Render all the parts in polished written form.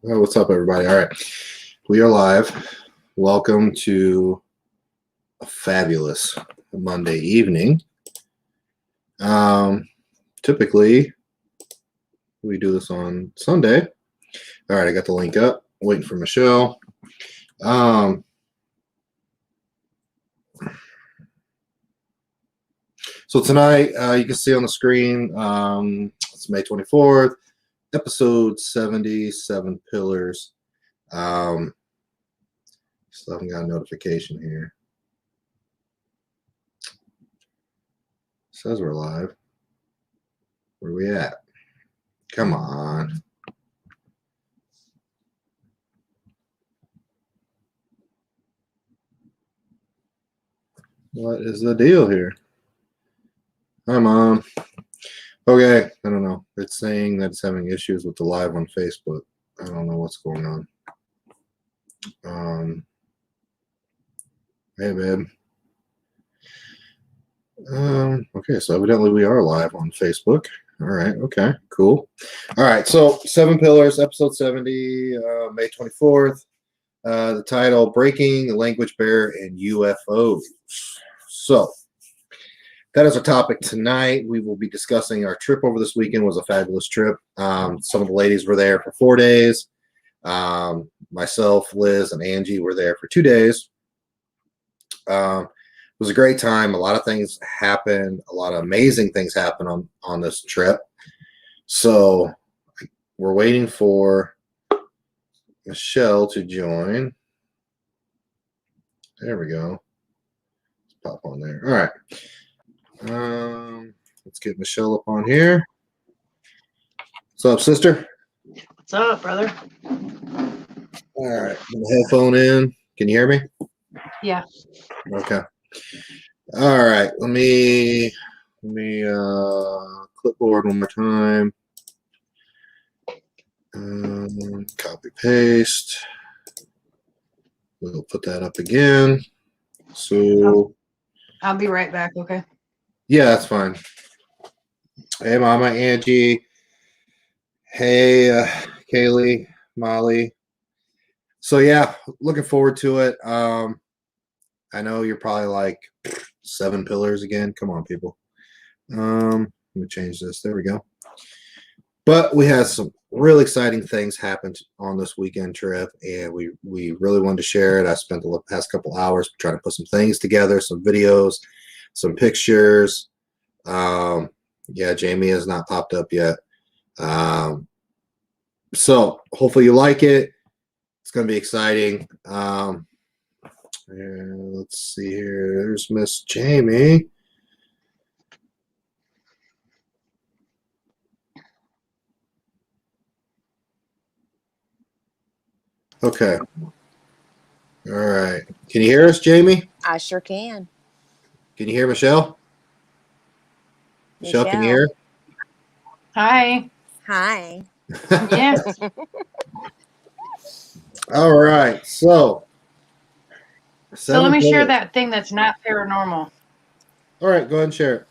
What's up, everybody? All right, we are live. Welcome to a fabulous Monday evening. Typically, we do this on Sunday. All right, I got the link up. Waiting for Michelle. So tonight, you can see on the screen, it's May 24th. Episode 70, 7 Pillars. Still haven't got a notification here. Says we're live. Where are we at? Come on. What is the deal here? Hi, Mom. Okay, I don't know. It's saying that it's having issues with the live on Facebook. I don't know what's going on. Hey, babe. Okay, so evidently we are live on Facebook. All right, okay, cool. All right, so 7 Pillars, episode 70, May 24th. The title, Breaking the Language Barrier and UFOs. So, that is our topic tonight. We will be discussing our trip over this weekend. It was a fabulous trip. Some of the ladies were there for 4 days. Myself, Liz, and Angie were there for 2 days. It was a great time. A lot of things happened. A lot of amazing things happened on this trip. So we're waiting for Michelle to join. There we go. Let's pop on there. All right. Let's get Michelle up on here. What's up, sister? What's up, brother? All right, put the headphone in. Can you hear me? Yeah. Okay. All right. Let me clipboard one more time. Copy paste. We'll put that up again. So I'll be right back, okay? yeah, that's fine. Hey, Mama Angie. Hey, Kaylee, Molly. So yeah, looking forward to it. I know you're probably like 7 Pillars again. Come on, people. Let me change this. There we go. But we had some really exciting things happen on this weekend trip, and we really wanted to share it. I spent the past couple hours trying to put some things together, some videos, some pictures. Yeah, Jamie has not popped up yet. So hopefully you like it. It's going to be exciting. And let's see here. There's Miss Jamie. Okay. All right. Can you hear us, Jamie? I sure can. Can you hear Michelle? Michelle, can you hear? Hi. Hi. Yes. All right. So let me share Pillars. that thing that's not paranormal. All right. Go ahead and share it.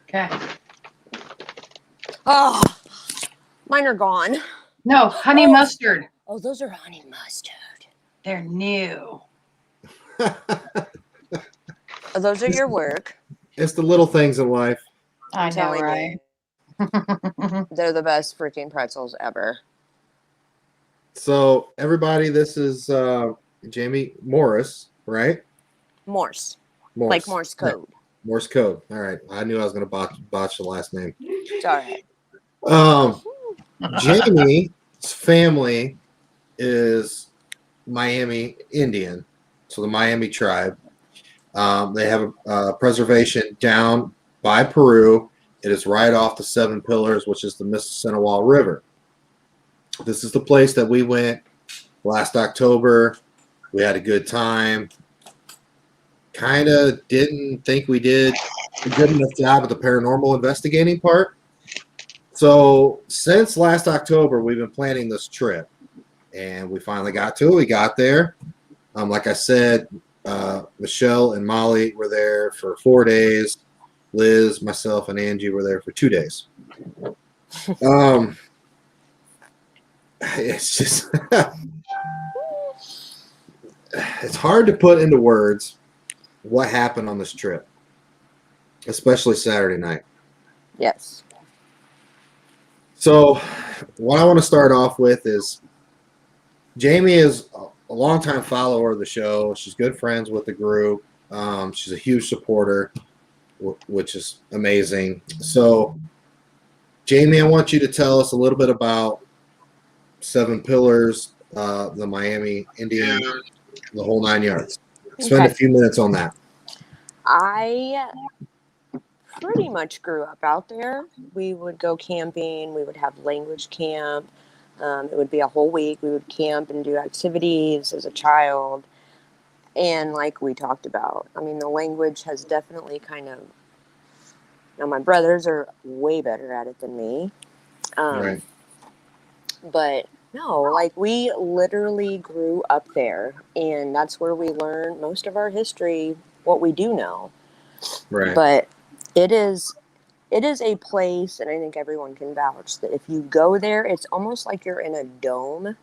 Okay. Oh, mine are gone. No, honey mustard. Oh, those are honey mustard. They're new. Oh, those are your work. It's the little things in life. I know, Telling right? you. They're the best freaking pretzels ever. So everybody, this is Jamie Morris, right? Morse. Morse. Like Morse code. Morse code. All right. I knew I was going to botch the last name. It's all right. Jamie's family is Miami Indian, so the Miami tribe. They have a preservation down by Peru. It is right off the 7 Pillars, which is the Mississinawa River. This is the place that we went last October. We had a good time. Kind of didn't think we did a good enough job at the paranormal investigating part. So since last October, we've been planning this trip, and we finally got to it. We got there. Like I said, Michelle and Molly were there for 4 days. Liz, myself, and Angie were there for 2 days. it's just it's hard to put into words what happened on this trip, especially Saturday night. Yes. So what I want to start off with is Jamie is a longtime follower of the show. She's good friends with the group. She's a huge supporter, which is amazing. So, Jamie, I want you to tell us a little bit about Seven Pillars, the Miami Indian, the whole 9 yards. Spend a few minutes on that. I pretty much grew up out there. We would go camping. We would have language camp. It would be a whole week. We would camp and do activities as a child. And like we talked about, I mean, the language has definitely kind of, now my brothers are way better at it than me. Right. But no, like we literally grew up there, and that's where we learned most of our history, what we do know. Right. But it is a place, and I think everyone can vouch that if you go there, it's almost like you're in a dome,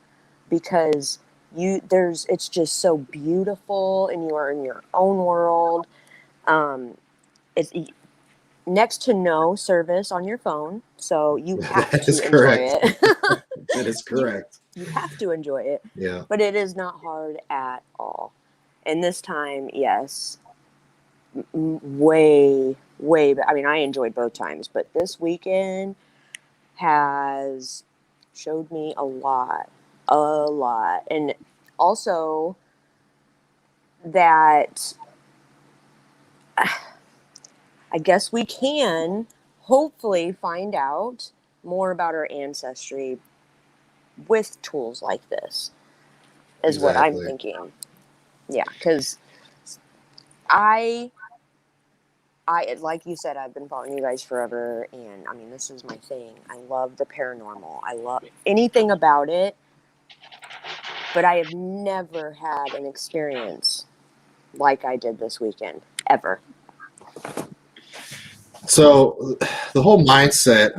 because it's just so beautiful, and you are in your own world. It's next to no service on your phone, so you have That to is enjoy correct. it. That is correct. You have to enjoy it. Yeah. But it is not hard at all. And this time, yes, way, I mean, I enjoyed both times, but this weekend has showed me a lot. And also that I guess we can hopefully find out more about our ancestry with tools like this, is what I'm thinking. Yeah, because I, like you said, I've been following you guys forever, and I mean, this is my thing. I love the paranormal. I love anything about it, but I have never had an experience like I did this weekend, ever. So the whole mindset,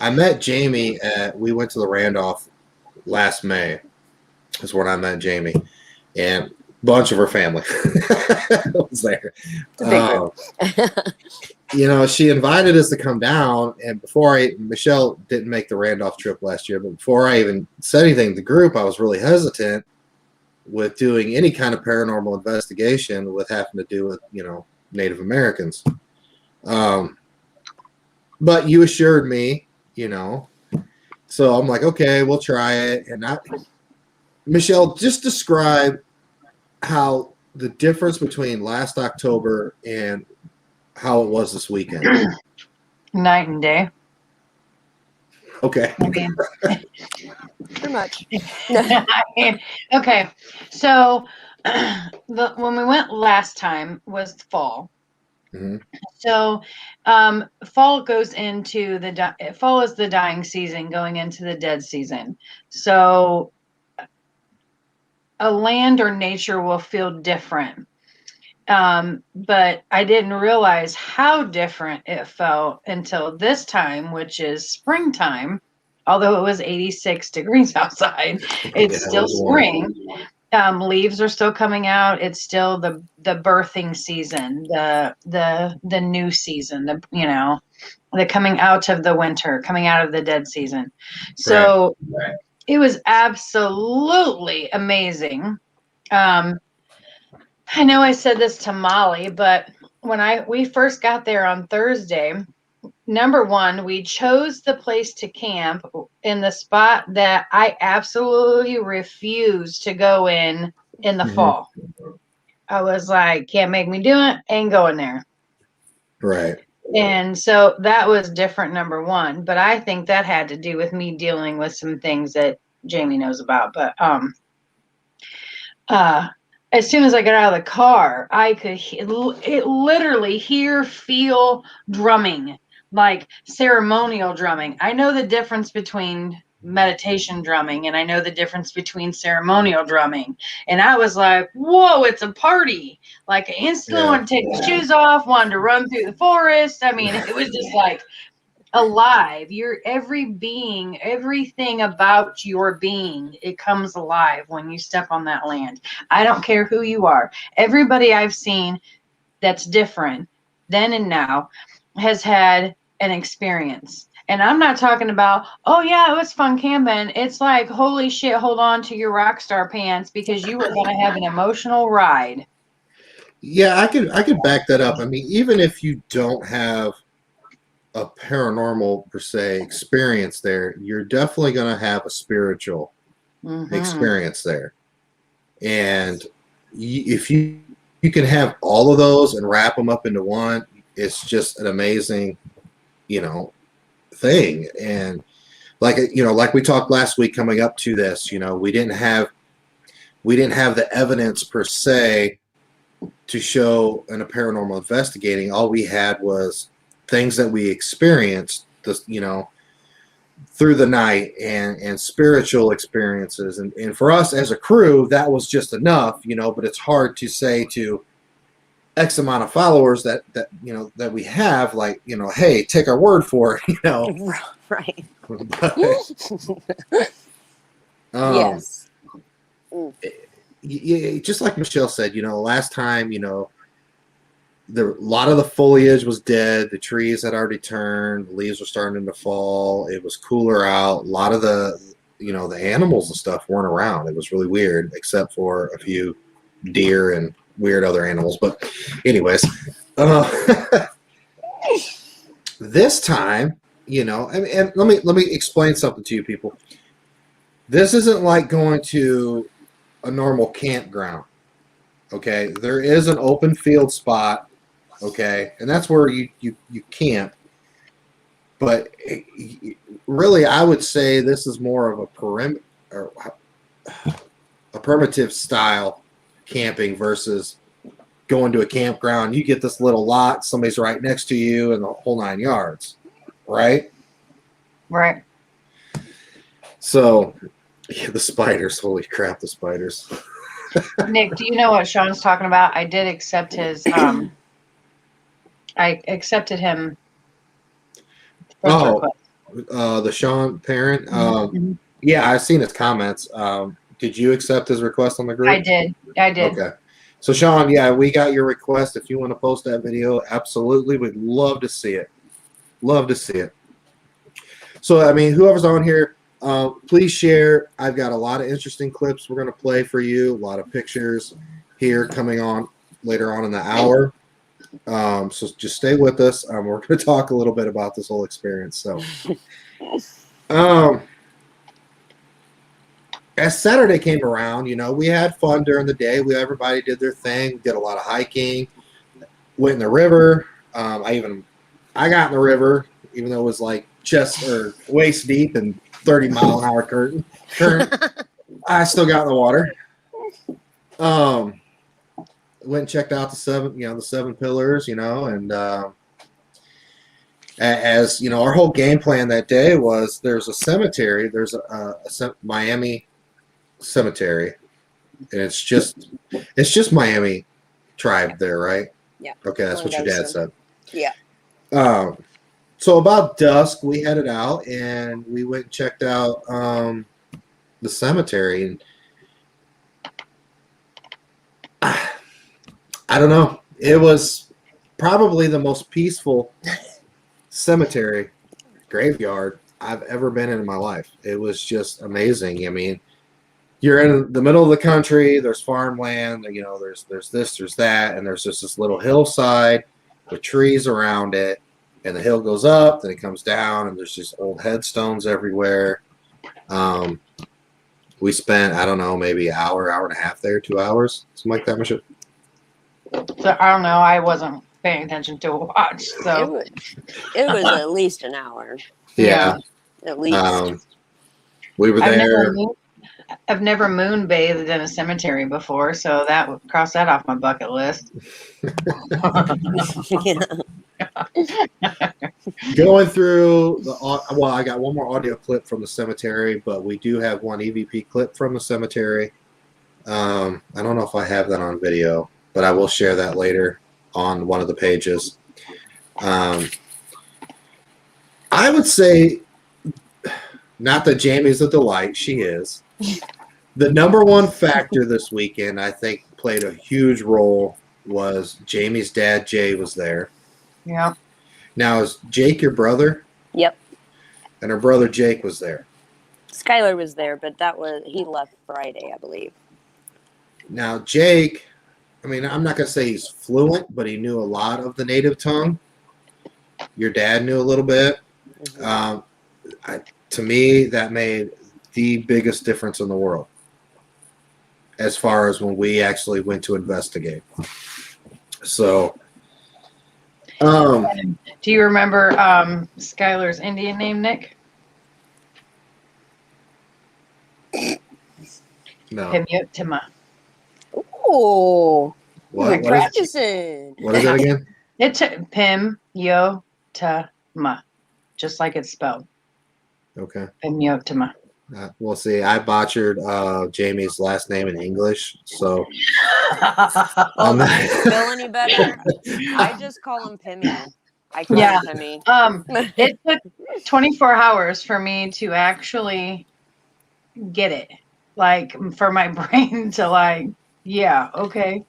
I met Jamie we went to the Randolph last May, is when I met Jamie, and a bunch of her family was there. It's a big group. She invited us to come down, and Michelle didn't make the Randolph trip last year, but before I even said anything to the group, I was really hesitant with doing any kind of paranormal investigation with having to do with, Native Americans. But you assured me, so I'm like, okay, we'll try it. And Michelle, just describe how the difference between last October and how it was this weekend. Night and day. Okay. Pretty much. Okay. So when we went last time was fall. Mm-hmm. So fall goes into fall is the dying season going into the dead season. So a land or nature will feel different. But I didn't realize how different it felt until this time, which is springtime. Although it was 86 degrees outside, it's still spring. Leaves are still coming out. It's still the birthing season, the new season, the coming out of the winter, coming out of the dead season. So It was absolutely amazing. I know I said this to Molly, but when we first got there on Thursday, number one, we chose the place to camp in the spot that I absolutely refuse to go in the fall. I was like, can't make me do it, ain't going there. Right. And so that was different, number one. But I think that had to do with me dealing with some things that Jamie knows about. But as soon as I got out of the car, I could literally feel drumming, like ceremonial drumming. I know the difference between meditation drumming, and I know the difference between ceremonial drumming. And I was like, whoa, it's a party. Like, I instantly wanted to take the shoes off, wanted to run through the forest. I mean, it was just like, alive. You're every being, everything about your being, it comes alive when you step on that land. I don't care who you are. Everybody I've seen that's different then and now has had an experience. And I'm not talking about, oh yeah, it was fun camping. It's like, holy shit, hold on to your rock star pants because you were going to have an emotional ride. Yeah, I could back that up. I mean, even if you don't have a paranormal per se experience there, you're definitely going to have a spiritual experience there. And if you can have all of those and wrap them up into one, it's just an amazing, you know, thing. And like like we talked last week coming up to this, we didn't have the evidence per se to show in a paranormal investigating. All we had was things that we experienced, through the night and spiritual experiences. And for us as a crew, that was just enough, but it's hard to say to X amount of followers that we have, like, hey, take our word for it, Right. But, Yes. Just like Michelle said, last time, a lot of the foliage was dead. The trees had already turned. The leaves were starting to fall. It was cooler out. A lot of the animals and stuff weren't around. It was really weird, except for a few deer and weird other animals. But anyways, this time, and let me explain something to you people. This isn't like going to a normal campground. Okay, there is an open field spot. Okay, and that's where you camp. But really, I would say this is more of a primitive style camping versus going to a campground. You get this little lot, somebody's right next to you, and the whole 9 yards, right? Right. So, yeah, the spiders. Holy crap, the spiders. Nick, do you know what Sean's talking about? I did accept his I accepted him. The Sean parent. Yeah, I've seen his comments. Did you accept his request on the group? I did. Okay. So Sean, yeah, we got your request. If you want to post that video, absolutely, we'd love to see it. Love to see it. So I mean, whoever's on here, please share. I've got a lot of interesting clips we're going to play for you. A lot of pictures here coming on later on in the hour. So just stay with us. We're going to talk a little bit about this whole experience. So, as Saturday came around, we had fun during the day. Everybody did their thing, did a lot of hiking, went in the river. I got in the river, even though it was like chest or waist deep and 30-mile-an-hour current. I still got in the water. Went and checked out the seven pillars, and as our whole game plan that day was there's a cemetery. There's a Miami cemetery, and it's just Miami tribe there, right? Yeah. Okay, that's what your dad said. Yeah. So about dusk, we headed out and we went and checked out the cemetery, and I don't know. It was probably the most peaceful cemetery graveyard I've ever been in my life. It was just amazing. I mean, you're in the middle of the country. There's farmland. There's this, there's that, and there's just this little hillside with trees around it. And the hill goes up, then it comes down, and there's just old headstones everywhere. We spent, I don't know, maybe an hour and a half there, 2 hours, something like that, Michelle. So I don't know. I wasn't paying attention to watch. So it was at least an hour. Yeah. At least. We were there. I've never moon bathed in a cemetery before, so that would cross that off my bucket list. Going through I got one more audio clip from the cemetery, but we do have one EVP clip from the cemetery. I don't know if I have that on video, but I will share that later on one of the pages. I would say, not that Jamie's a delight, she is. The number one factor this weekend, I think, played a huge role was Jamie's dad, Jay, was there. Yeah. Now, is Jake your brother? Yep. And her brother Jake was there. Skylar was there, but he left Friday, I believe. Now, Jake, I mean, I'm not going to say he's fluent, but he knew a lot of the native tongue. Your dad knew a little bit. Mm-hmm. To me, that made the biggest difference in the world as far as when we actually went to investigate. So, do you remember Skylar's Indian name, Nick? no. Pimyotima. Ooh. What is Practicing. what is that again? It's Pimyotama, just like it's spelled. Okay. Pimyotama. We'll see. I butchered Jamie's last name in English, so Oh, I'm does not- it spell any better? I just call him Pimmy. I call him Pimmy. It took 24 hours for me to actually get it. Like, for my brain to like, yeah, okay.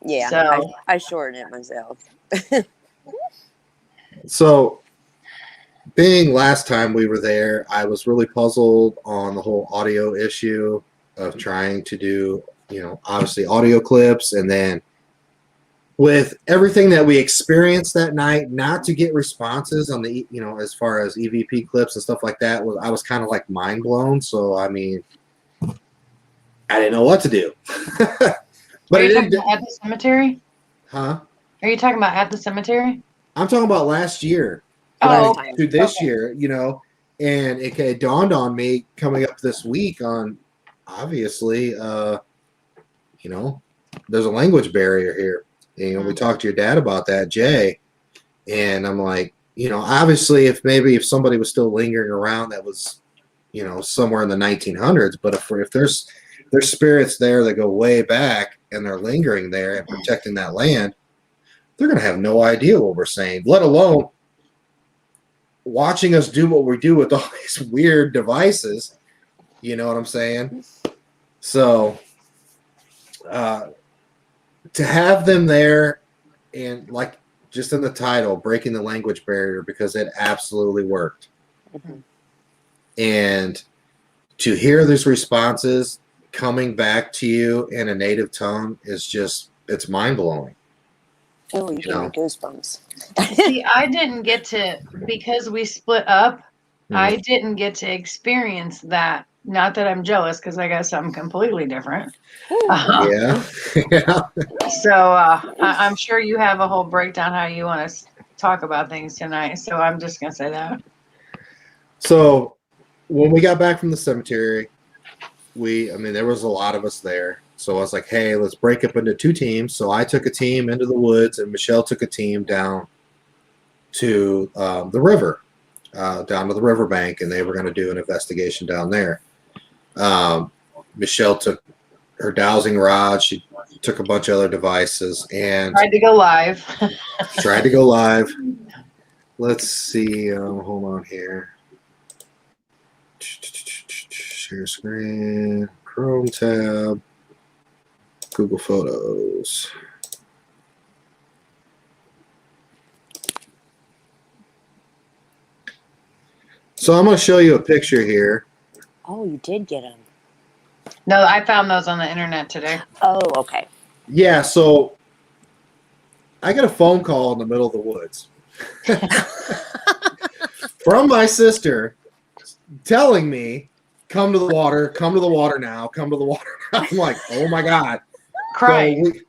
Yeah, So- I shorten it myself. So, being last time we were there, I was really puzzled on the whole audio issue of trying to do, obviously audio clips, and then with everything that we experienced that night, not to get responses on the, as far as EVP clips and stuff like that, I was kind of like mind blown. So, I mean, I didn't know what to do. But Are it you talking didn't. about at the cemetery? Huh? Are you talking about at the cemetery? I'm talking about last year. Oh, okay. To this Okay. year, and it dawned on me coming up this week on, obviously, there's a language barrier here. And we talked to your dad about that, Jay, and I'm like, obviously, if somebody was still lingering around, that was, somewhere in the 1900s. But if there's spirits there that go way back and they're lingering there and protecting that land, they're gonna have no idea what we're saying, let alone watching us do what we do with all these weird devices. You know what I'm saying? So to have them there, and like just in the title, breaking the language barrier, because it absolutely worked. Mhm. And to hear these responses coming back to you in a native tongue is just, it's mind-blowing. Oh, you give me goosebumps. See, I didn't get to, because we split up, Mhm. I didn't get to experience that. Not that I'm jealous, because I got something completely different. Yeah. Yeah. So I'm sure you have a whole breakdown how you want to talk about things tonight. So I'm just going to say that. So when we got back from the cemetery, there was a lot of us there. So I was like, hey, let's break up into two teams. So I took a team into the woods, and Michelle took a team down to the river, down to the riverbank, and they were going to do an investigation down there. Michelle took her dowsing rod. She took a bunch of other devices and Tried to go live. tried to go live. Let's see. Hold on here. Share screen, Chrome tab, Google Photos. So I'm going to show you a picture here. Oh, you did get them. No, I found those on the internet today. Oh, okay. Yeah, so I got a phone call in the middle of the woods from my sister telling me, come to the water now, come to the water now. I'm like, oh my God. Crying. So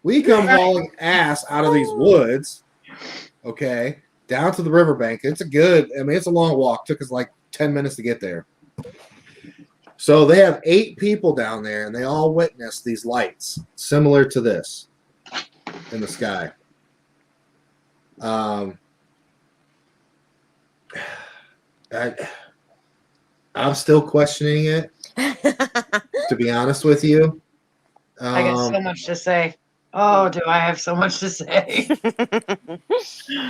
we come hauling ass out of these woods, okay, down to the riverbank. It's a long walk. Took us like 10 minutes to get there. So they have 8 people down there, and they all witnessed these lights similar to this in the sky. I'm still questioning it, to be honest with you. I got so much to say. Oh, do I have so much to say?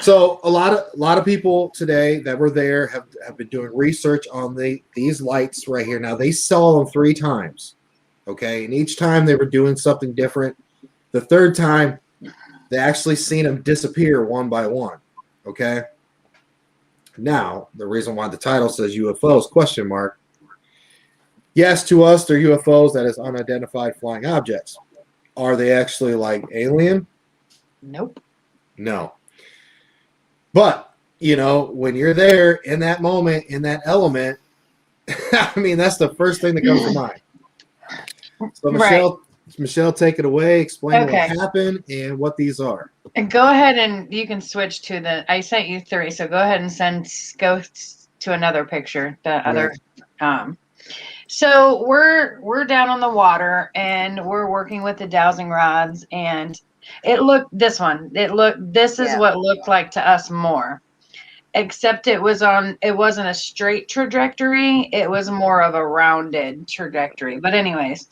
So a lot of people today that were there have been doing research on these lights right here. Now they saw them 3 times, okay, and each time they were doing something different. The third time, they actually seen them disappear one by one. Okay. Now the reason why the title says UFOs question mark. Yes, to us they're UFOs, that is unidentified flying objects. Are they actually like alien? Nope. No. But, when you're there in that moment, in that element, I mean, that's the first thing that comes to mind. So, Right. Michelle, take it away. Explain Okay. what happened and what these are. And go ahead and you can switch to I sent you 3, so go ahead and go to another picture, the other. So we're down on the water and we're working with the dowsing rods, and this is what looked like to us more. Except it wasn't a straight trajectory, it was more of a rounded trajectory. But anyways,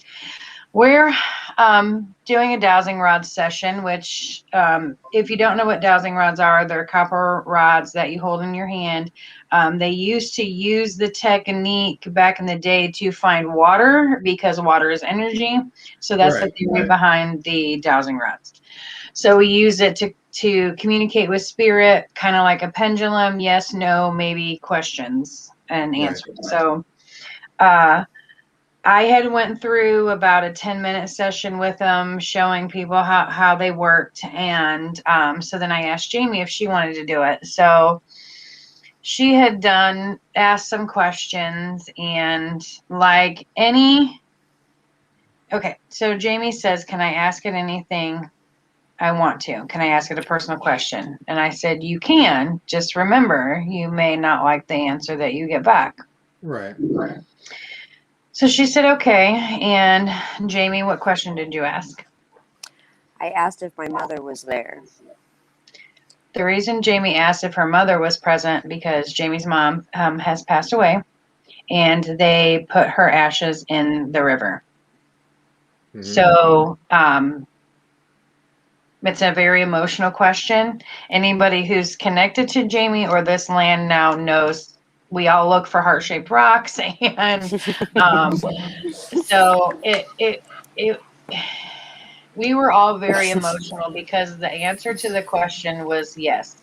we're doing a dowsing rod session, which if you don't know what dowsing rods are, they're copper rods that you hold in your hand. They used to use the technique back in the day to find water because water is energy. So that's the theory behind the dowsing rods. So we use it to communicate with spirit, kind of like a pendulum, yes, no, maybe questions and answers. So I had went through about a 10-minute session with them, showing people how they worked. And so then I asked Jamie if she wanted to do it. So she had asked some questions, and so Jamie says, can I ask it anything I want to? Can I ask it a personal question? And I said, you can. Just remember, you may not like the answer that you get back. Right. So she said, okay. And Jamie, what question did you ask? I asked if my mother was there. The reason Jamie asked if her mother was present because Jamie's mom has passed away, and they put her ashes in the river. Mm-hmm. So it's a very emotional question. Anybody who's connected to Jamie or this land now knows we all look for heart-shaped rocks, and so we were all very emotional because the answer to the question was yes,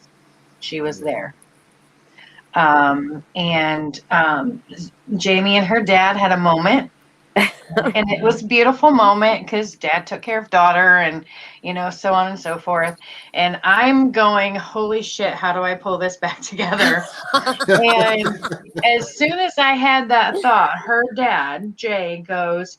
she was there. And Jamie and her dad had a moment, and it was a beautiful moment because dad took care of daughter, and so on and so forth. And I'm going, holy shit, how do I pull this back together? And as soon as I had that thought, her dad, Jay, goes,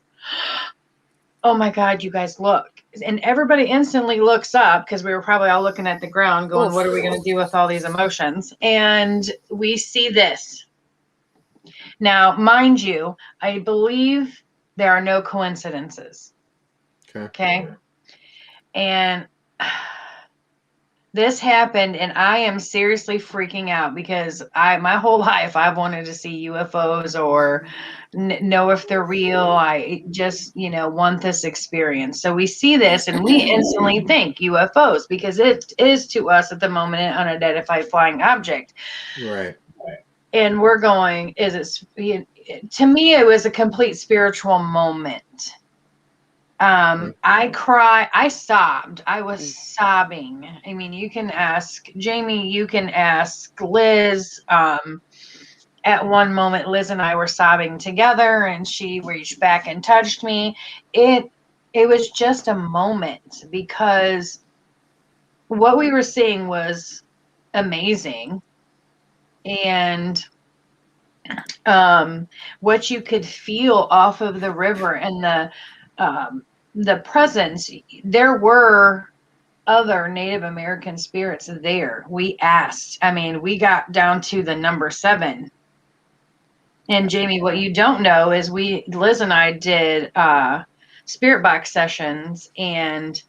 oh my God, you guys look. And everybody instantly looks up because we were probably all looking at the ground going, what are we going to do with all these emotions? And we see this. Now, mind you, I believe there are no coincidences. Okay. And this happened, and I am seriously freaking out because my whole life I've wanted to see UFOs or know if they're real. I just, want this experience. So we see this and we instantly think UFOs because it is to us at the moment an unidentified flying object. Right. And we're going, to me, it was a complete spiritual moment. I sobbed. I was sobbing. I mean, you can ask Jamie, you can ask Liz. At one moment, Liz and I were sobbing together, and she reached back and touched me. It was just a moment because what we were seeing was amazing. And what you could feel off of the river and the presence, there were other Native American spirits there. We asked, we got down to the number 7. And Jamie, what you don't know is Liz and I did spirit box sessions, and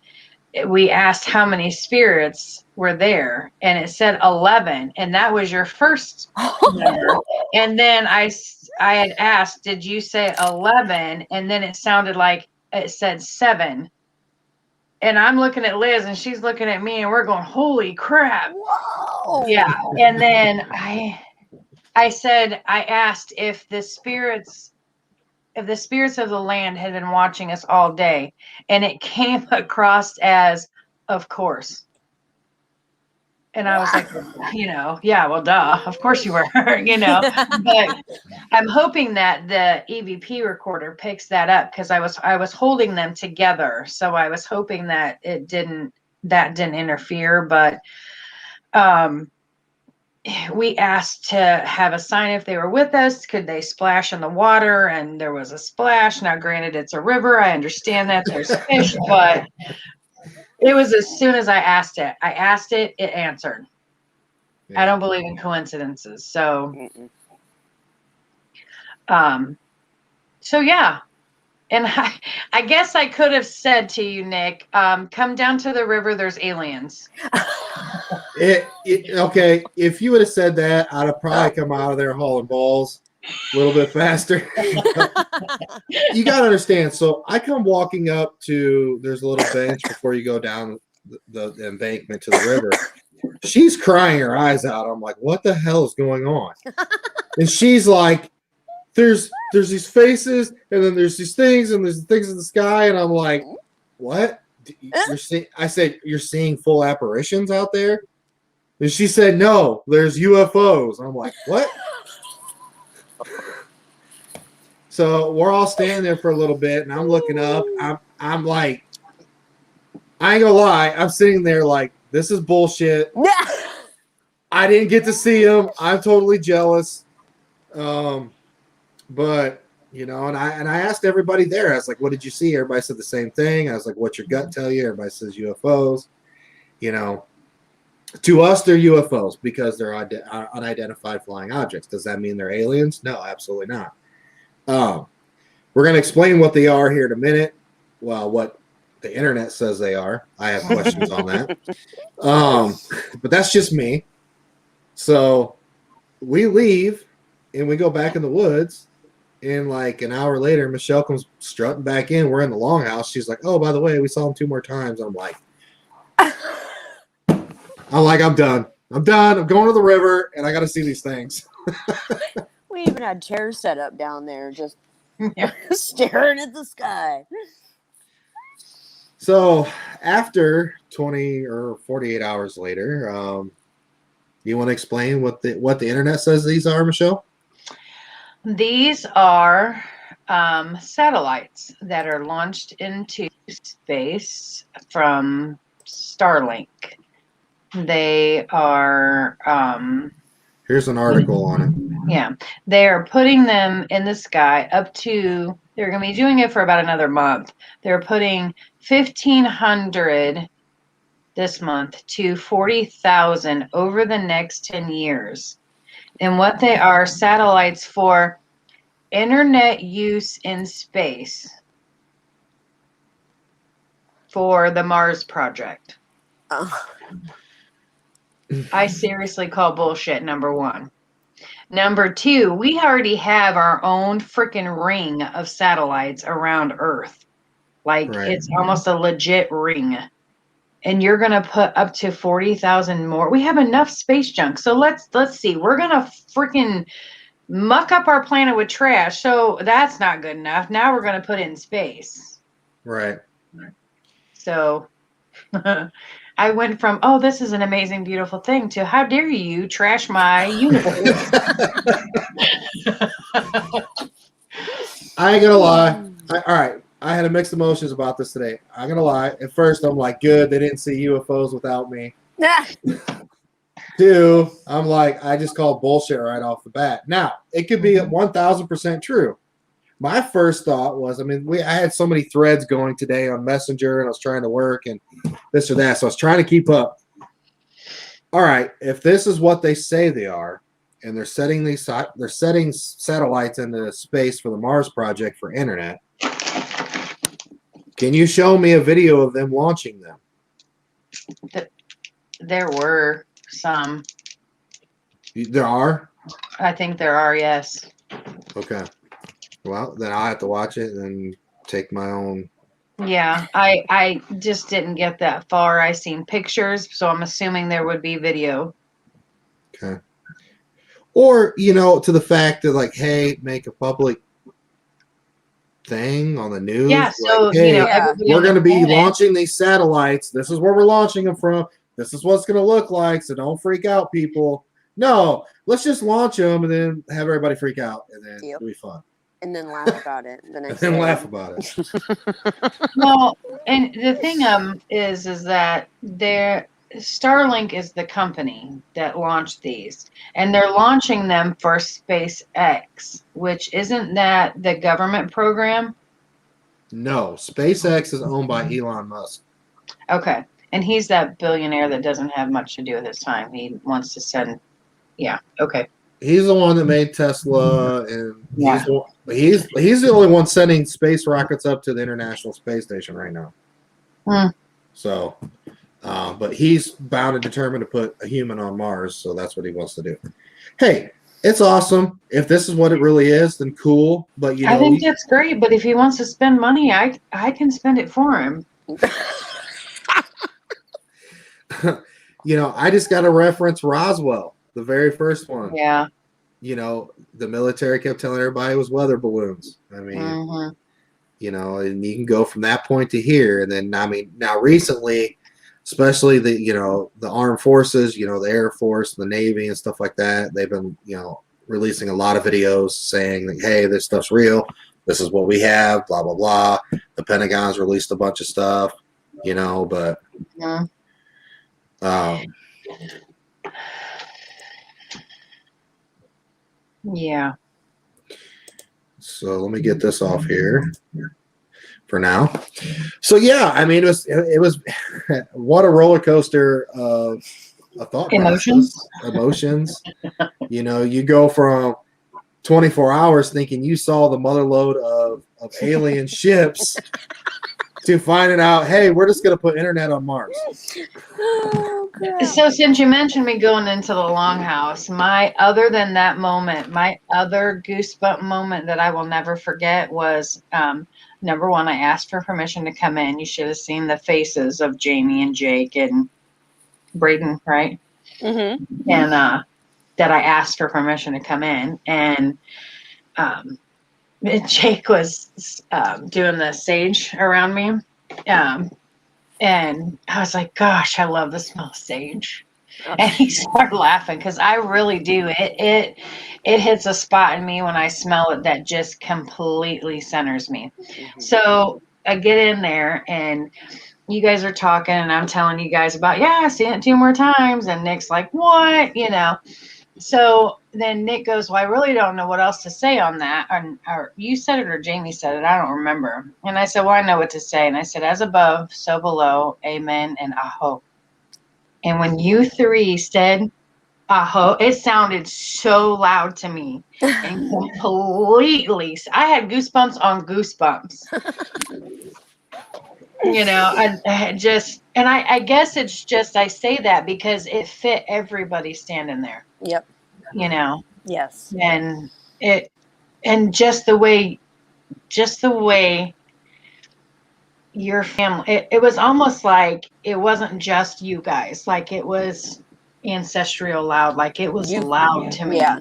we asked how many spirits were there, and it said 11, and that was your first number. And then I had asked, did you say 11? And then it sounded like it said 7. And I'm looking at Liz and she's looking at me and we're going, holy crap. Whoa. Yeah. And then I said, I asked if the spirits of the land had been watching us all day, and it came across as, of course. And I was like, yeah, well, duh, of course you were, but I'm hoping that the EVP recorder picks that up because I was holding them together. So I was hoping that didn't interfere, but, we asked to have a sign if they were with us. Could they splash in the water? And there was a splash. Now, granted, it's a river. I understand that there's fish, but it was as soon as I asked it. It answered. Yeah. I don't believe in coincidences. So, so yeah. And I guess I could have said to you, Nick, come down to the river. There's aliens. Okay, if you would have said that, I'd have probably come out of there hauling balls a little bit faster. You got to understand. So I come walking up to, there's a little bench before you go down the embankment to the river. She's crying her eyes out. I'm like, what the hell is going on? And she's like, there's these faces, and then there's these things, and there's things in the sky, and I'm like, what? I said, you're seeing full apparitions out there? And she said, no, there's UFOs. I'm like, what? So we're all standing there for a little bit, and I'm looking up. I'm like, I ain't gonna lie. I'm sitting there like, this is bullshit. I didn't get to see them. I'm totally jealous. But and I asked everybody there. I was like, what did you see? Everybody said the same thing. I was like, what's your gut tell you? Everybody says UFOs. To us, they're UFOs because they're unidentified flying objects. Does that mean they're aliens? No, absolutely not. We're going to explain what they are here in a minute. Well, what the internet says they are. I have questions on that. But that's just me. So we leave and we go back in the woods. And like an hour later, Michelle comes strutting back in. We're in the longhouse. She's like, oh, by the way, we saw him 2 more times. I'm like, I'm done. I'm done. I'm going to the river, and I got to see these things. We even had chairs set up down there, just staring at the sky. So after 20 or 48 hours later, you want to explain what the internet says these are, Michelle? These are satellites that are launched into space from Starlink. They are. Here's an article on it. Yeah, they are putting them in the sky up to. They're going to be doing it for about another month. They're putting 1,500 this month to 40,000 over the next 10 years. And what they are, satellites for internet use in space for the Mars project. I seriously call bullshit, number one. Number two, we already have our own freaking ring of satellites around Earth. Like, right. It's almost a legit ring. And you're going to put up to 40,000 more. We have enough space junk. So let's see. We're going to freaking muck up our planet with trash. So that's not good enough. Now we're going to put it in space. Right. So I went from, oh, this is an amazing, beautiful thing to how dare you trash my universe. I ain't going to lie. All right. I had a mixed emotions about this today. I'm gonna lie. At first, I'm like, good, they didn't see UFOs without me. 2, I'm like, I just called bullshit right off the bat. Now, it could be 1,000% true. My first thought was, I had so many threads going today on Messenger, and I was trying to work and this or that, so I was trying to keep up. All right, if this is what they say they are, and they're setting satellites into space for the Mars project for internet. Can you show me a video of them launching them? There were some. There are? I think there are, yes. Okay. Well, then I'll have to watch it and take my own Yeah, I just didn't get that far. I seen pictures, so I'm assuming there would be video. Okay. Or, you know, to the fact that like, hey, make a public thing on the news. Yeah, Like, so hey, everybody we're on going to the be planet- launching these satellites. This is where we're launching them from. This is what it's going to look like. So don't freak out, people. No, let's just launch them and then have everybody freak out, and then Yep. it'll be fun. And then laugh about it the And next then day. laugh about it. Well, and the thing is that Starlink is the company that launched these, and they're launching them for SpaceX, which isn't that the government program? No, SpaceX is owned by Elon Musk. Okay, and he's that billionaire that doesn't have much to do with his time. He wants to send, yeah, okay. He's the one that made Tesla, and Yeah. he's the only one sending space rockets up to the International Space Station right now. Hmm. So, but he's bound and determined to put a human on Mars, so that's what he wants to do. Hey, it's awesome. If this is what it really is, then cool. But you I know, think that's great, but if he wants to spend money, I can spend it for him. you know, I just got to reference Roswell, the very first one. Yeah. You know, the military kept telling everybody it was weather balloons. I mean, Mhm. you know, and you can go from that point to here. And then, I mean, now recently, especially the, you know, the armed forces, you know, the Air Force, the Navy and stuff like that, they've been, you know, releasing a lot of videos saying that, hey, this stuff's real. This is what we have, blah, blah, blah. The Pentagon's released a bunch of stuff, you know, but, Mhm. Yeah. So let me get this off here for now. So yeah, I mean, it was what a roller coaster of a thought Emotions. process, emotions. You know, you go from 24 hours thinking you saw the motherlode of alien ships to finding out, hey, we're just going to put internet on Mars. Oh, crap. So since you mentioned me going into the longhouse, other than that moment, my other goosebump moment that I will never forget was number one, I asked for permission to come in. You should have seen the faces of Jamie and Jake and Braden, right? Mm-hmm. And that I asked for permission to come in. And Jake was doing the sage around me. And I was like, gosh, I love the smell of sage. And he started laughing because I really do. It hits a spot in me when I smell it that just completely centers me. Mm-hmm. So I get in there and you guys are talking and I'm telling you guys about, yeah, I seen it 2 more times. And Nick's like, what? You know. So then Nick goes, well, I really don't know what else to say on that. Or you said it or Jamie said it. I don't remember. And I said, well, I know what to say. And I said, as above, so below, amen and aho. And when you three said aho, it sounded so loud to me and completely, I had goosebumps on goosebumps. You know, I just, and I guess it's just, I say that because it fit everybody standing there. Yep. You know, Yes. and just the way your family, it was almost like it wasn't just you guys, like it was ancestral loud, like it was loud to me. Yeah.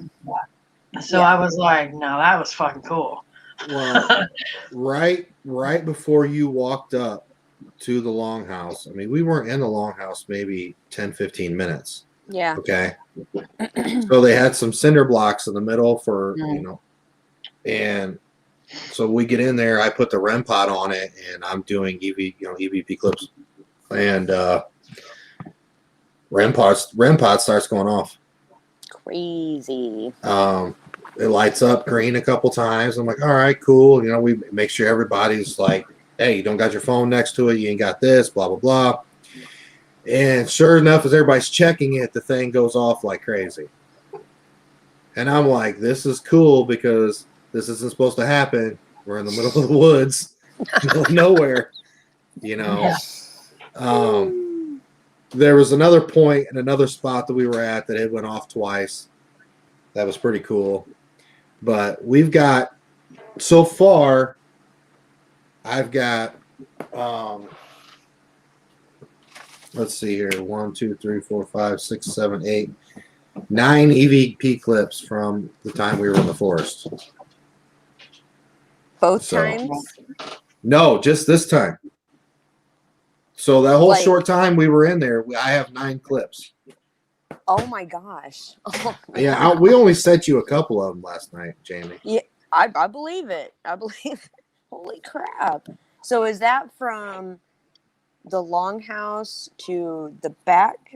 So I was like, no, that was fucking cool. Well, right before you walked up to the longhouse, I mean, we weren't in the longhouse maybe 10, 15 minutes. Yeah. Okay. So they had some cinder blocks in the middle for, you know, and so we get in there, I put the REM pod on it and I'm doing EVP clips and REM pod starts going off. Crazy. It lights up green a couple times. I'm like, all right, cool. You know, we make sure everybody's like, hey, you don't got your phone next to it. You ain't got this, blah, blah, blah. And sure enough, as everybody's checking it, the thing goes off like crazy. And I'm like, this is cool because this isn't supposed to happen. We're in the middle of the woods, middle of nowhere, you know. Yeah. There was another point in another spot that we were at that it went off twice. That was pretty cool. But we've got, so far, I've got Let's see here. 1, 2, 3, 4, 5, 6, 7, 8, 9 EVP clips from the time we were in the forest. Both So- times? No, just this time. So that whole Like- short time we were in there, I have 9 clips. Oh my gosh. Oh, Yeah, we only sent you a couple of them last night, Jamie. I believe it. I believe it. Holy crap. So is that from the longhouse to the back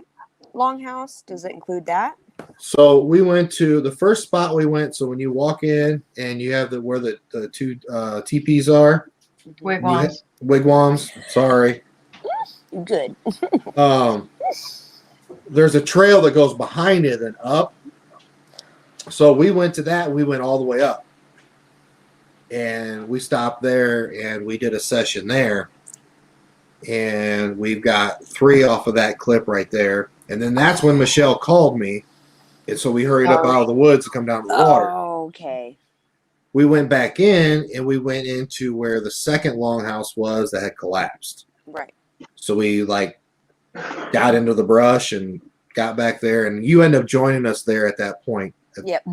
longhouse? Does it include that? So we went to the first spot we went. So when you walk in and you have where the 2 teepees are, Wigwams. wigwams. Sorry. Good. There's a trail that goes behind it and up. So we went to that. We went all the way up, and we stopped there and we did a session there. And we've got 3 off of that clip right there. And then that's when Michelle called me. And so we hurried up out of the woods to come down to the water. Oh, okay. We went back in and we went into where the second longhouse was that had collapsed. Right. So we got into the brush and got back there, and you end up joining us there at that point. Yep.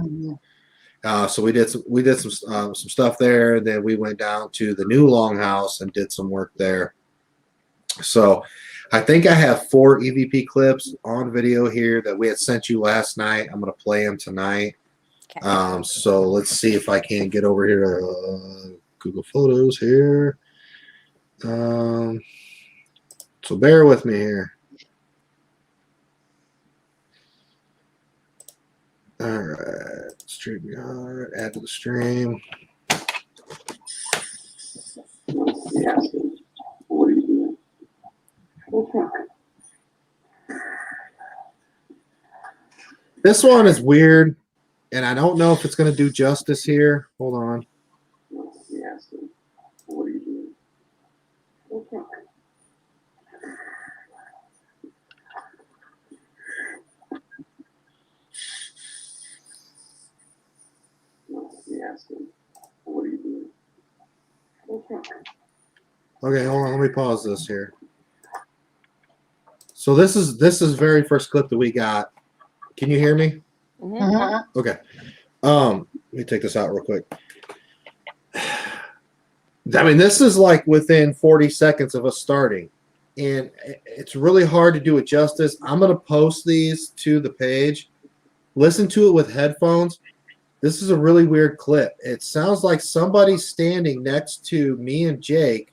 So we did some stuff there. Then we went down to the new longhouse and did some work there. So I think I have 4 EVP clips on video here that we had sent you last night. I'm going to play them tonight. Okay. So let's see if I can get over here to Google Photos here. So bear with me here. All right, StreamYard, add to the stream. This one is weird, and I don't know if it's going to do justice here. Hold on. Okay, hold on. Let me pause this here. So this is very first clip that we got. Can you hear me? Mhm. Okay. Let me take this out real quick. I mean, this is like within 40 seconds of us starting, and it's really hard to do it justice. I'm going to post these to the page. Listen to it with headphones. This is a really weird clip. It sounds like somebody's standing next to me and Jake,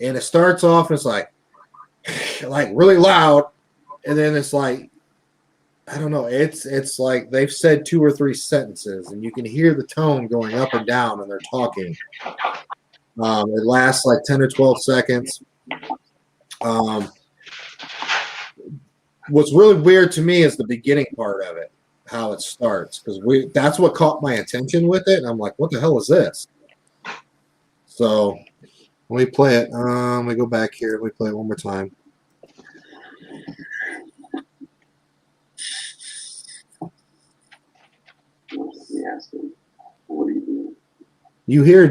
and it starts off as like really loud, and then it's like, I don't know. It's like they've said 2 or 3 sentences, and you can hear the tone going up and down when they're talking. It lasts like 10 or 12 seconds. What's really weird to me is the beginning part of it, how it starts, because that's what caught my attention with it, and I'm like, what the hell is this? So let me play it. Let me go back here. Let me play it one more time. You hear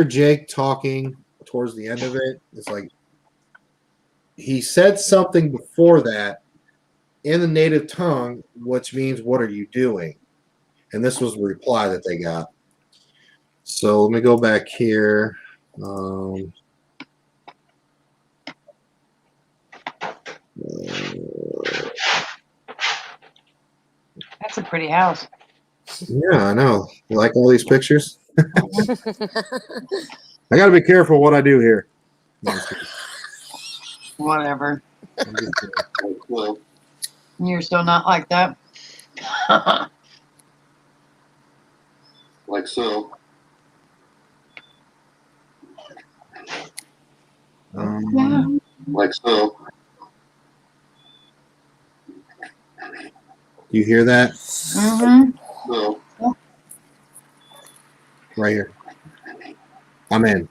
Jake talking towards the end of it. It's like he said something before that in the native tongue, which means, what are you doing? And this was the reply that they got. So let me go back here. That's a pretty house. Yeah, I know. You like all these pictures? I got to be careful what I do here. No, I'm just kidding. Whatever. I'm just kidding. Well, You're still not like that. like so. Like so. You hear that? Mm-hmm. So. Right here. I'm in.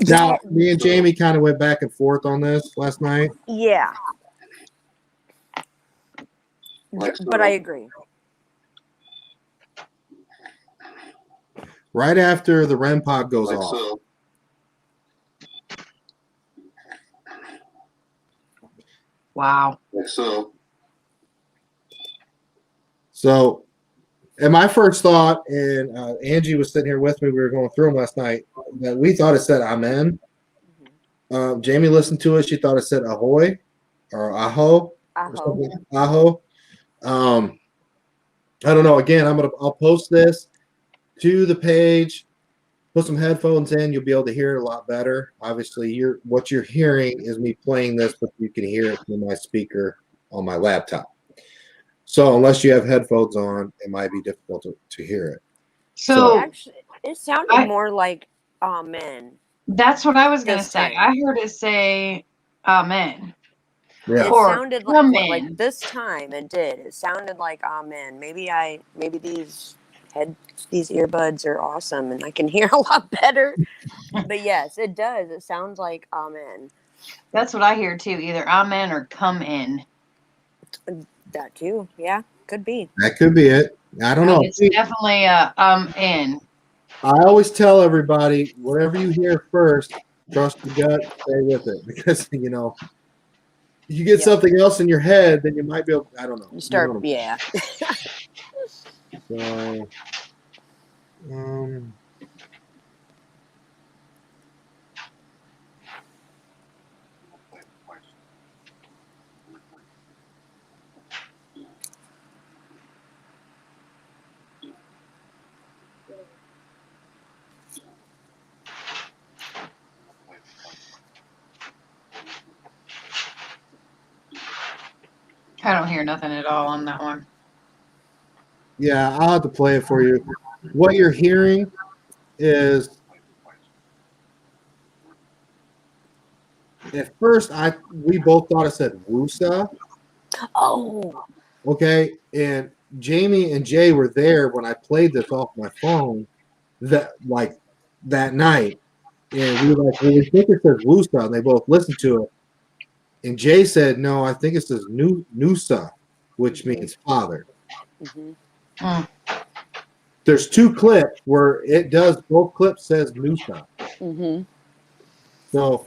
Now, me and Jamie kind of went back and forth on this last night. Yeah. But I agree. right after the REM pod goes Like off. so. Wow. Like so. So, and my first thought, and Angie was sitting here with me, we were going through them last night, that we thought it said amen. Jamie listened to it. She thought it said ahoy or aho. Or something. Aho. I don't know. Again, I'll post this to the page. Put some headphones in. You'll be able to hear it a lot better. Obviously, what you're hearing is me playing this, but you can hear it through my speaker on my laptop. So unless you have headphones on, it might be difficult to hear it. So actually, it sounded more like amen. That's what I was going to This say. time. I heard it say amen. Yeah. It Or sounded come like in. this time it did. It sounded like amen. Maybe these earbuds are awesome and I can hear a lot better. But yes, it does. It sounds like amen. That's what I hear too. Either amen or come in. That too. Yeah, could be. That could be it. I don't know. It's definitely in. I always tell everybody, whatever you hear first, trust the gut, stay with it. Because, you get something else in your head, then you might be able, I don't know. You start, So, I don't hear nothing at all on that one. yeah, I'll have to play it for you. What you're hearing is, at first, we both thought it said Wusa. Oh. Okay, and Jamie and Jay were there when I played this off my phone that night. And we were like, well, we think it says Wusa, and they both listened to it. And Jay said, no, I think it says Nusa, which means father. Mm-hmm. There's two clips where both clips says Nusa. Mm-hmm. So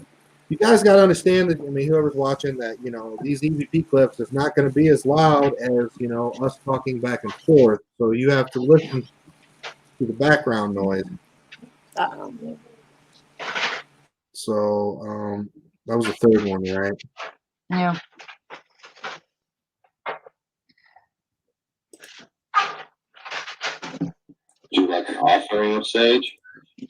you guys got to understand that, whoever's watching that, these EVP clips is not going to be as loud as, us talking back and forth. So you have to listen to the background noise. So that was the third one, right? Yeah. Would you like an offering of sage? Would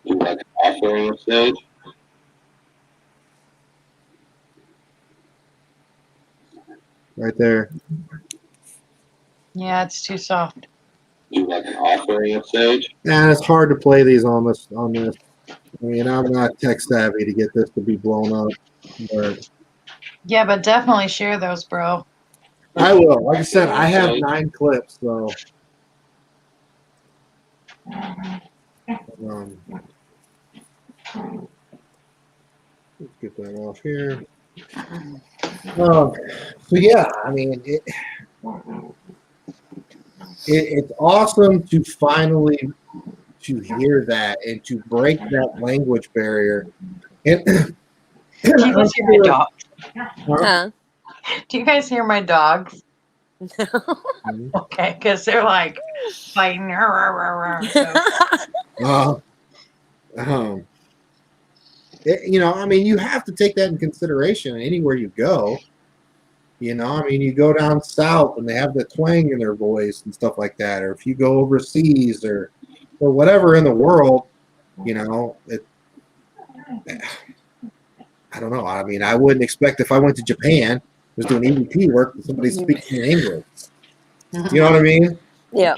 you like an offering of sage? Right there. Yeah, it's too soft. Would you like an offering of sage? And it's hard to play these on this. I'm not tech savvy to get this to be blown up. But Yeah, but definitely share those, bro. I will. Like I said, I have 9 clips, so let's get that off here. So yeah, it's awesome to finally to hear that and to break that language barrier. And do you guys hear my dogs? Huh? Do you guys hear my dogs? Okay, because they're like fighting. So. You have to take that in consideration anywhere you go. You go down south and they have the twang in their voice and stuff like that. Or if you go overseas or whatever in the world, I don't know. I wouldn't expect if I went to Japan, was doing EVP work, that somebody speaking English. You know what I mean? Yeah.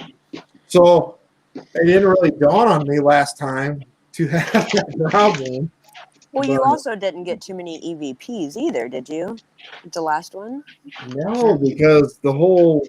So it didn't really dawn on me last time to have that problem. Well, you also didn't get too many EVPs either, did you? The last one? No, because the whole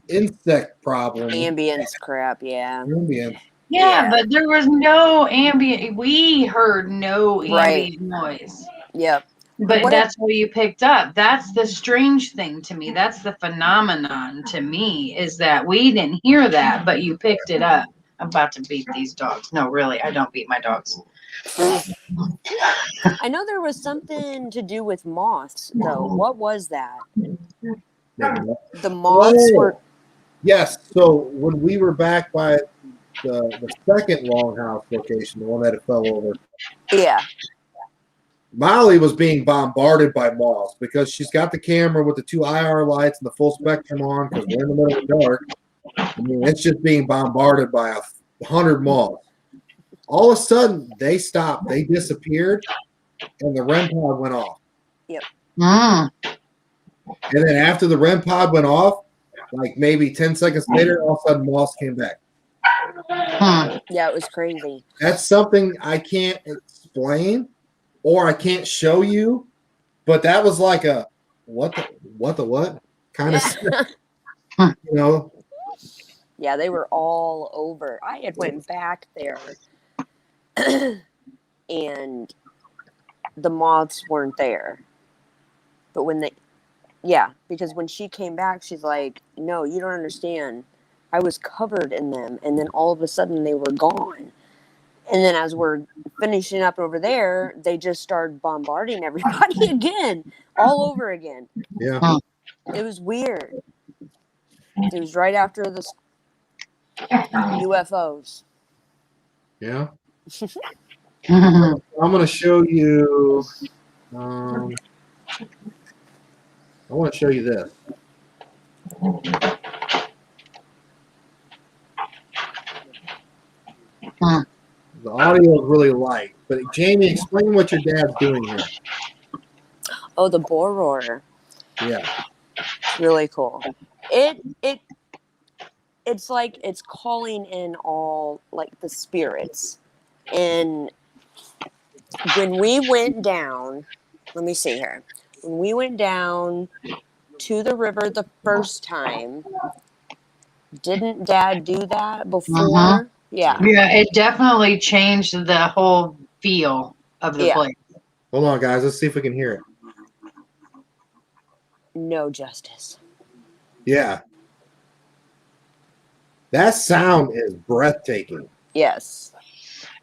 insect problem. Ambience crap, yeah. Ambient. Yeah, but there was no ambient. We heard no ambient noise. Yep. But What that's what you picked up. That's the strange thing to me. That's the phenomenon to me is that we didn't hear that, but you picked it up. I'm about to beat these dogs. No, really, I don't beat my dogs. I know there was something to do with moths, though. What was that? The moths were. Yes. So when we were back by the second longhouse location, the one that it fell over, Yeah. Molly was being bombarded by moths because she's got the camera with the 2 IR lights and the full spectrum on because we're in the middle of the dark. I mean, it's just being bombarded by 100 moths. All of a sudden, they stopped. They disappeared, and the REM pod went off. Mm. And then after the REM pod went off, like maybe 10 seconds later, all of a sudden, moths came back. Hmm. Yeah, it was crazy. That's something I can't explain or I can't show you, but that was like a what kind of Yeah. you know. Yeah, they were all over. I had went back there, and the moths weren't there. But because when she came back, she's like, "No, you don't understand. I was covered in them, and then all of a sudden they were gone." And then as we're finishing up over there, they just started bombarding everybody again, all over again. Yeah. It was weird. It was right after the UFOs. Yeah. I'm going to show you. I want to show you this. The audio is really light, but Jamie, explain what your dad's doing here. Oh, the Boror. Yeah. It's really cool. It's like it's calling in all like the spirits. And when we went down, let me see here. When we went down to the river the first time, didn't Dad do that before? Yeah. Yeah, it definitely changed the whole feel of the place. Hold on, guys. Let's see if we can hear it. No justice. Yeah. That sound is breathtaking. Yes.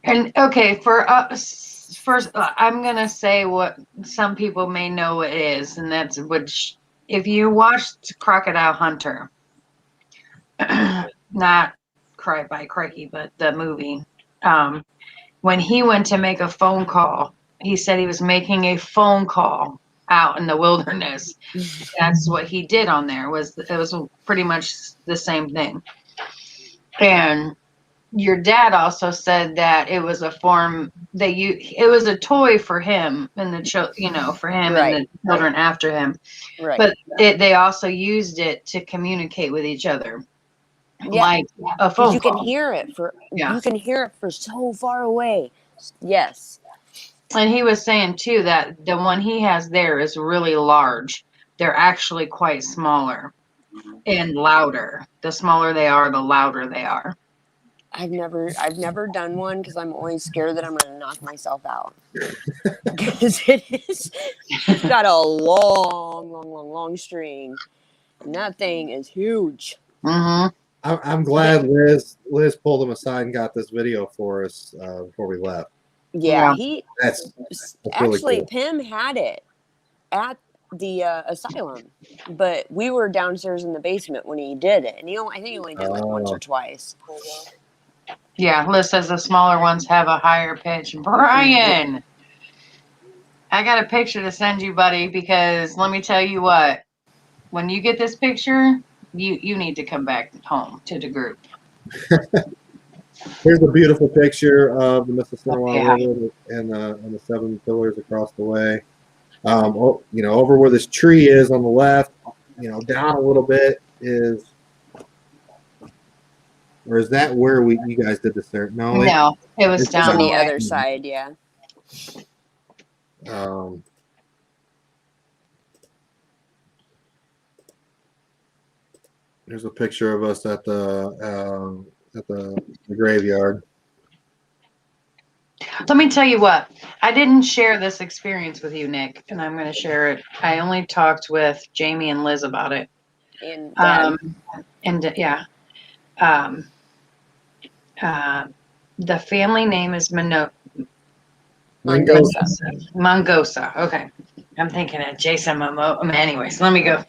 And okay, for us, first, I'm gonna say what some people may know it is, and that's which. If you watched Crocodile Hunter, not Cry by Crikey, but the movie, when he went to make a phone call, he said he was making a phone call out in the wilderness. That's what he did on there. It was pretty much the same thing. And your dad also said that it was a form it was a toy for him and for him Right. and the children after him. Right. But they also used it to communicate with each other. Yeah. Like a phone you call. can hear it Yeah. you can hear it for so far away. Yes. And he was saying too that the one he has there is really large. They're actually quite smaller and louder. The smaller they are, the louder they are. I've never done one because I'm always scared that I'm going to knock myself out. Because it's got a long string, and that thing is huge. Mm-hmm. I'm glad Liz pulled him aside and got this video for us before we left. Yeah, That's actually really cool. Pim had it at the asylum, but we were downstairs in the basement when he did it, and I think he only did it like once or twice. Yeah, Liz says the smaller ones have a higher pitch. Brian, I got a picture to send you, buddy, because let me tell you what, when you get this picture, you need to come back home to the group. Here's a beautiful picture of the Mississauga River and the 7 pillars across the way. Over where this tree is on the left, down a little bit is. Or is that where you guys did the cert? No, it was down on the way. other side. Yeah. There's a picture of us at the graveyard. Let me tell you what. I didn't share this experience with you, Nick, and I'm going to share it. I only talked with Jamie and Liz about it. And Dad. Yeah. Um, the family name is Mendoza. Mongosa. Okay. I'm thinking of Jason Momoa. Anyways, let me go.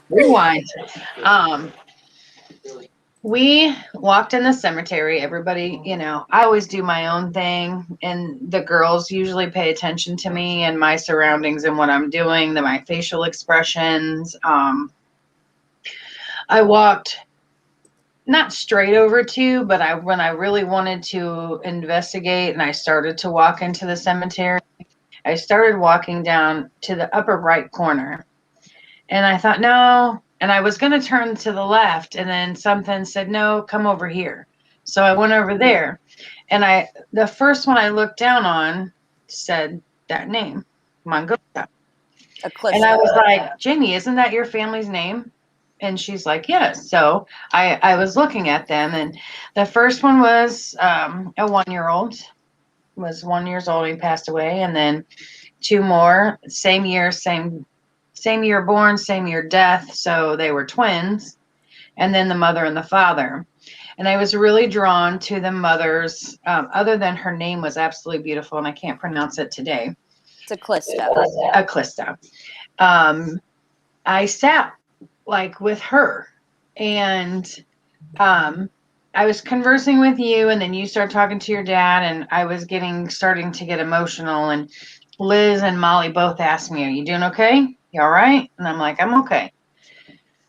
Rewind. We walked in the cemetery. Everybody, I always do my own thing, and the girls usually pay attention to me and my surroundings and what I'm doing, my facial expressions. I walked not straight over to, but when I really wanted to investigate and I started to walk into the cemetery, I started walking down to the upper right corner. And I thought, no. And I was going to turn to the left, and then something said, no, come over here. So I went over there, and the first one I looked down on said that name, Mongosa. And I was like, Jamie, isn't that your family's name? And she's like, yes. So I was looking at them, and the first one was a 1-year-old, was 1 year old. He passed away. And then 2 more, same year born, same year death. So they were twins. And then the mother and the father. And I was really drawn to the mother's, other than her name was absolutely beautiful, and I can't pronounce it today. It's a Calista. I sat like with her, and I was conversing with you, and then you started talking to your dad, and I was starting to get emotional, and Liz and Molly both asked me, are you doing okay? You all right? And I'm like, I'm okay.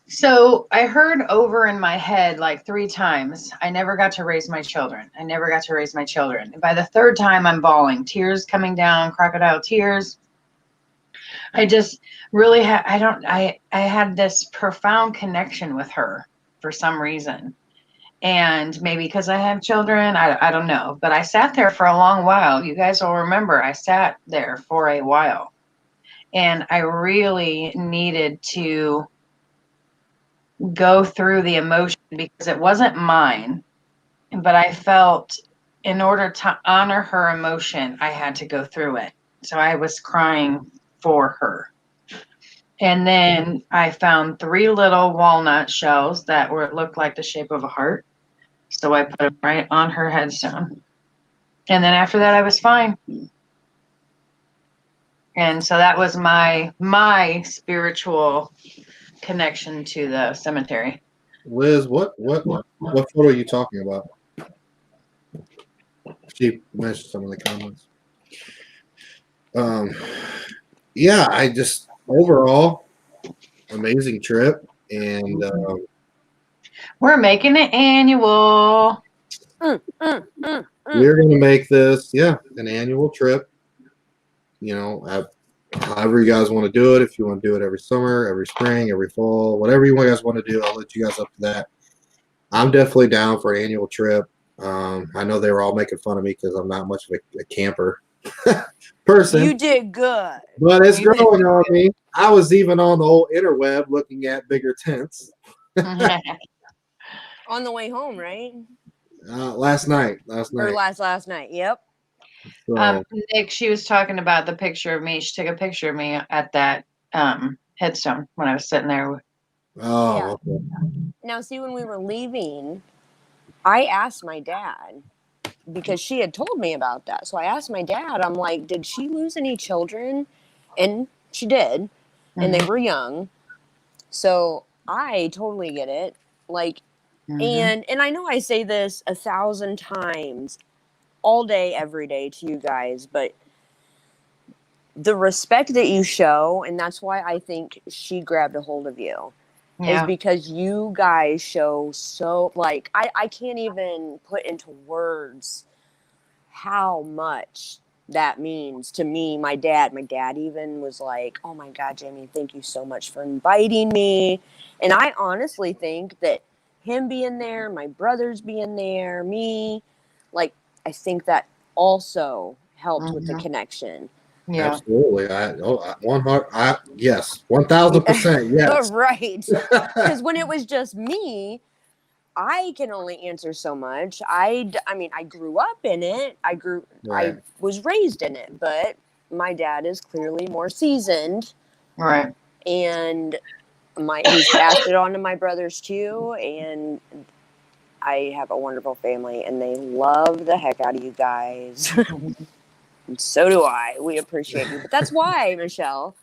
So I heard over in my head like 3 times, I never got to raise my children. I never got to raise my children. And by the 3rd time, I'm bawling, tears coming down, crocodile tears. I just really I had this profound connection with her for some reason. And maybe because I have children, I don't know. But I sat there for a long while. You guys will remember I sat there for a while. And I really needed to go through the emotion because it wasn't mine. But I felt in order to honor her emotion, I had to go through it. So I was crying for her. And then I found 3 little walnut shells that looked like the shape of a heart. So I put them right on her headstone. And then after that, I was fine. And so that was my spiritual connection to the cemetery. Liz, what photo are you talking about? She mentioned some of the comments. Yeah, I just overall amazing trip, and we're making it annual. We're going to make this, an annual trip. However you guys want to do it. If you want to do it every summer, every spring, every fall, whatever you guys want to do, I'll let you guys up to that. I'm definitely down for an annual trip. I know they were all making fun of me because I'm not much of a camper person. You did good. But it's growing on me. I was even on the old interweb looking at bigger tents. On the way home, right? Last night. Or last night. Yep. So, Nick, she was talking about the picture of me. She took a picture of me at that headstone when I was sitting there. Oh. Yeah. Okay. Now, see, when we were leaving, I asked my dad because she had told me about that. So I asked my dad, I'm like, did she lose any children? And she did. And they were young. So I totally get it. Like, and I know I say this 1,000 times all day, every day to you guys, but the respect that you show, and that's why I think she grabbed a hold of you, is because you guys show so, like, I can't even put into words how much that means to me. My dad even was like, oh my God, Jamie, thank you so much for inviting me. And I honestly think that him being there, my brothers being there, me, like, I think that also helped with the connection. Yeah, absolutely. Yes, 1,000%. Yes, right. Because when it was just me, I can only answer so much. I mean, I grew up in it. I Right. was raised in it, but my dad is clearly more seasoned, Right. and he's passed it on to my brothers too, and I have a wonderful family, and they love the heck out of you guys. And so do I. We appreciate you. But that's why, Michelle.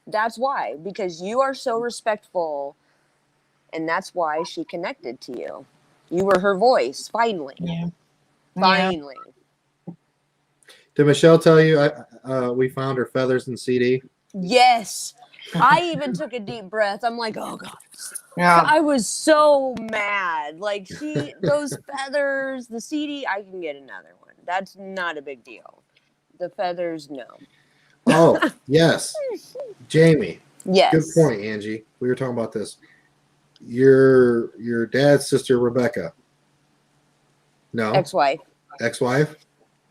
That's why. Because you are so respectful, and that's why she connected to you. You were her voice, finally. Yeah. Finally. Did Michelle tell you we found her feathers in CD? Yes. I even took a deep breath. I'm like, oh God. Yeah. I was so mad. Like, those feathers, the CD, I can get another one. That's not a big deal. The feathers, no. Oh, yes. Jamie. Yes. Good point, Angie. We were talking about this. Your dad's sister, Rebecca. No? Ex-wife. Ex-wife?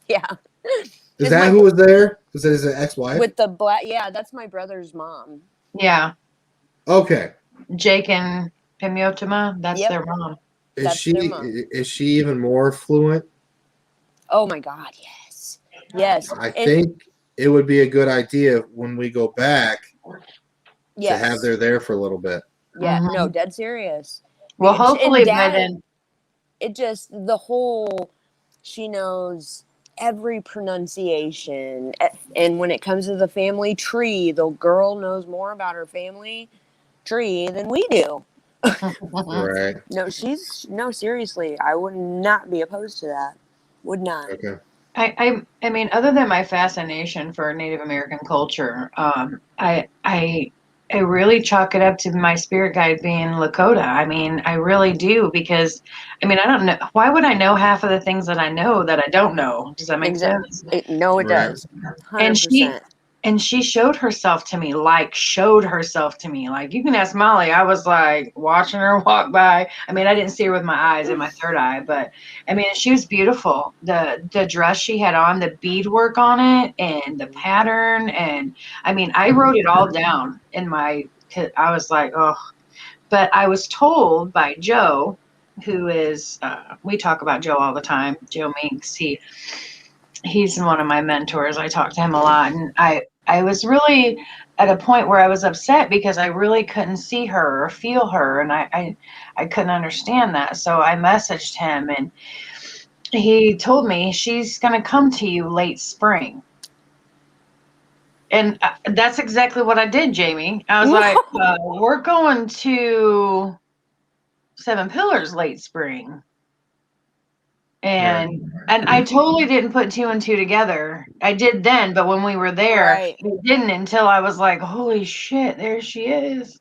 Yeah. Is that who was there? Is it ex-wife? With the black, yeah, that's my brother's mom. Yeah. Okay. Jake and Pimiotima, that's Yep. their mom. That's their mom. Is she even more fluent? Oh my God, yes. Yes. I think it would be a good idea when we go back to have her there for a little bit. Yeah, Mhm. no, dead serious. Well, And hopefully by Dad, then. it just, she knows every pronunciation. And when it comes to the family tree, the girl knows more about her family tree than we do. Right. No, seriously, I would not be opposed to that. Would not. Okay. I mean, other than my fascination for Native American culture, I really chalk it up to my spirit guide being Lakota. I mean, I really do, because I mean, I don't know, why would I know half of the things that I know that I don't know? Does that make sense? No, it Right. does. 100%. And she showed herself to me, like you can ask Molly. I was like watching her walk by. I mean, I didn't see her with my eyes and my third eye, but I mean, she was beautiful. The dress she had on, the beadwork on it, and the pattern, and I mean, I wrote it all down in I was like, oh. But I was told by Joe, who is we talk about Joe all the time, Joe Minks. He's one of my mentors. I talk to him a lot, and I was really at a point where I was upset because I really couldn't see her or feel her, and I couldn't understand that. So I messaged him, and he told me she's going to come to you late spring. And that's exactly what I did, Jamie. I was like, we're going to Seven Pillars late spring. And I totally didn't put two and two together. I did then, but when we were there, Right. I didn't until I was like, holy shit, there she is.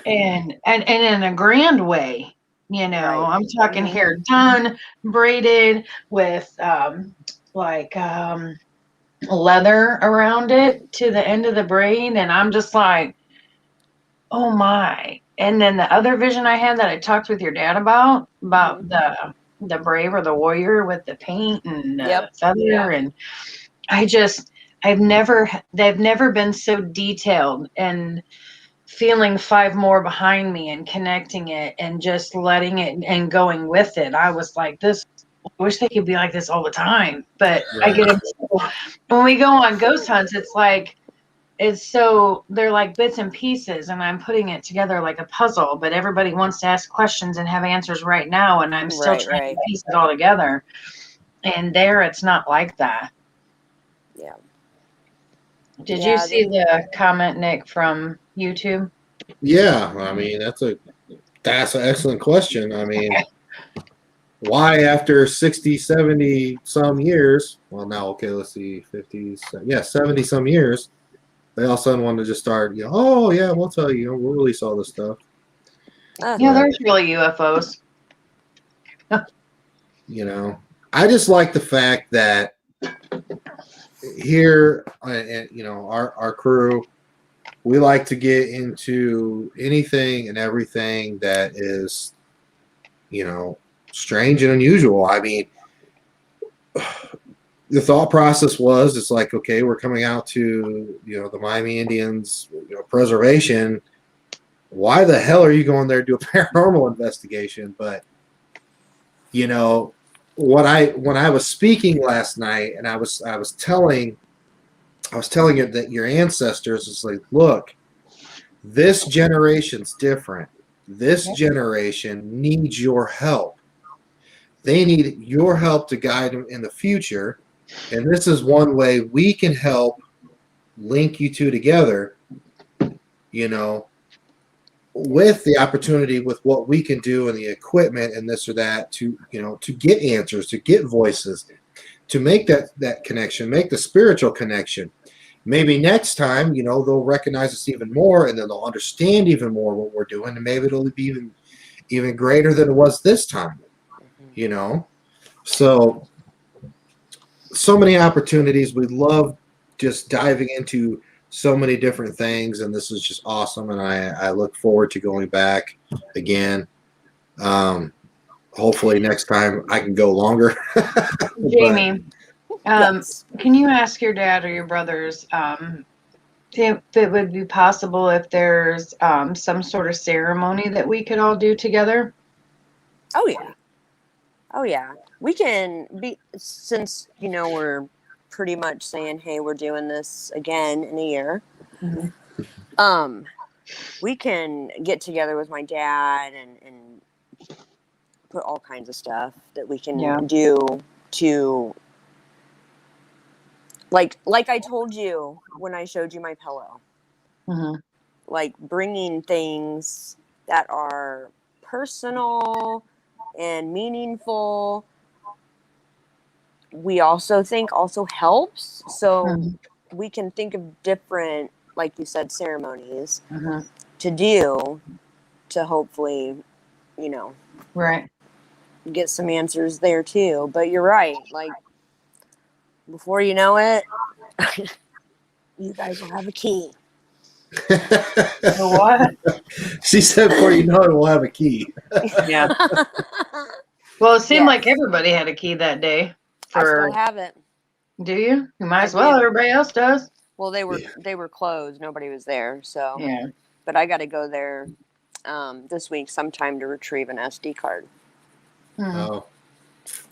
and in a grand way, you know, Right. I'm talking hair done, braided with leather around it to the end of the braid. And I'm just like, oh my. And then the other vision I had that I talked with your dad about the brave or the warrior with the paint and the feather, and they've never been so detailed, and feeling five more behind me and connecting it and just letting it and going with it. I was like, I wish they could be like this all the time. But I get it when we go on ghost hunts. It's like they're like bits and pieces, and I'm putting it together like a puzzle, but everybody wants to ask questions and have answers right now, and I'm still trying to piece it all together. And there, it's not like that. Yeah. Did you see the comment, Nick, from YouTube? Yeah, I mean, that's an excellent question. I mean, why after 60, 70 some years, well, now, okay, let's see, 50, 70 some years, they all of a sudden want to just start, oh, yeah, we'll tell you, we'll release all this stuff. Yeah, there's really UFOs. I just like the fact that here, our crew, we like to get into anything and everything that is, strange and unusual. I mean, the thought process was, it's like, okay, we're coming out to, the Miami Indians, preservation. Why the hell are you going there to do a paranormal investigation? But you know, when I was speaking last night, and I was telling it that your ancestors is like, look, this generation's different. This generation needs your help. They need your help to guide them in the future. And this is one way we can help link you two together, you know, with the opportunity with what we can do and the equipment and this or that to, you know, to get answers, to get voices, to make that connection, make the spiritual connection. Maybe next time, you know, they'll recognize us even more, and then they'll understand even more what we're doing, and maybe it'll be even greater than it was this time, you know. So many opportunities. We love just diving into so many different things, and this is just awesome, and I look forward to going back again. Hopefully next time I can go longer. Jamie, Yes. can you ask your dad or your brothers if it would be possible if there's some sort of ceremony that we could all do together? Oh yeah. Oh yeah. We can be, since, you know, we're pretty much saying, hey, we're doing this again in a year. Mhm. We can get together with my dad and put all kinds of stuff that we can do to, like I told you when I showed you my pillow, Mhm. like bringing things that are personal and meaningful. We also think also helps. So Mhm. we can think of different, like you said, ceremonies Mhm. to do to hopefully, you know, Right. get some answers there too. But you're right. Like, before you know it, you guys will have a key. The what? She said, before you know it, we'll have a key. Yeah. Well, it seemed Yes. like everybody had a key that day. I still have it. Do you? You might I as well. do. Everybody else does. Well, they were closed. Nobody was there. So, Yeah. but I got to go there this week sometime to retrieve an SD card. Mhm. Oh,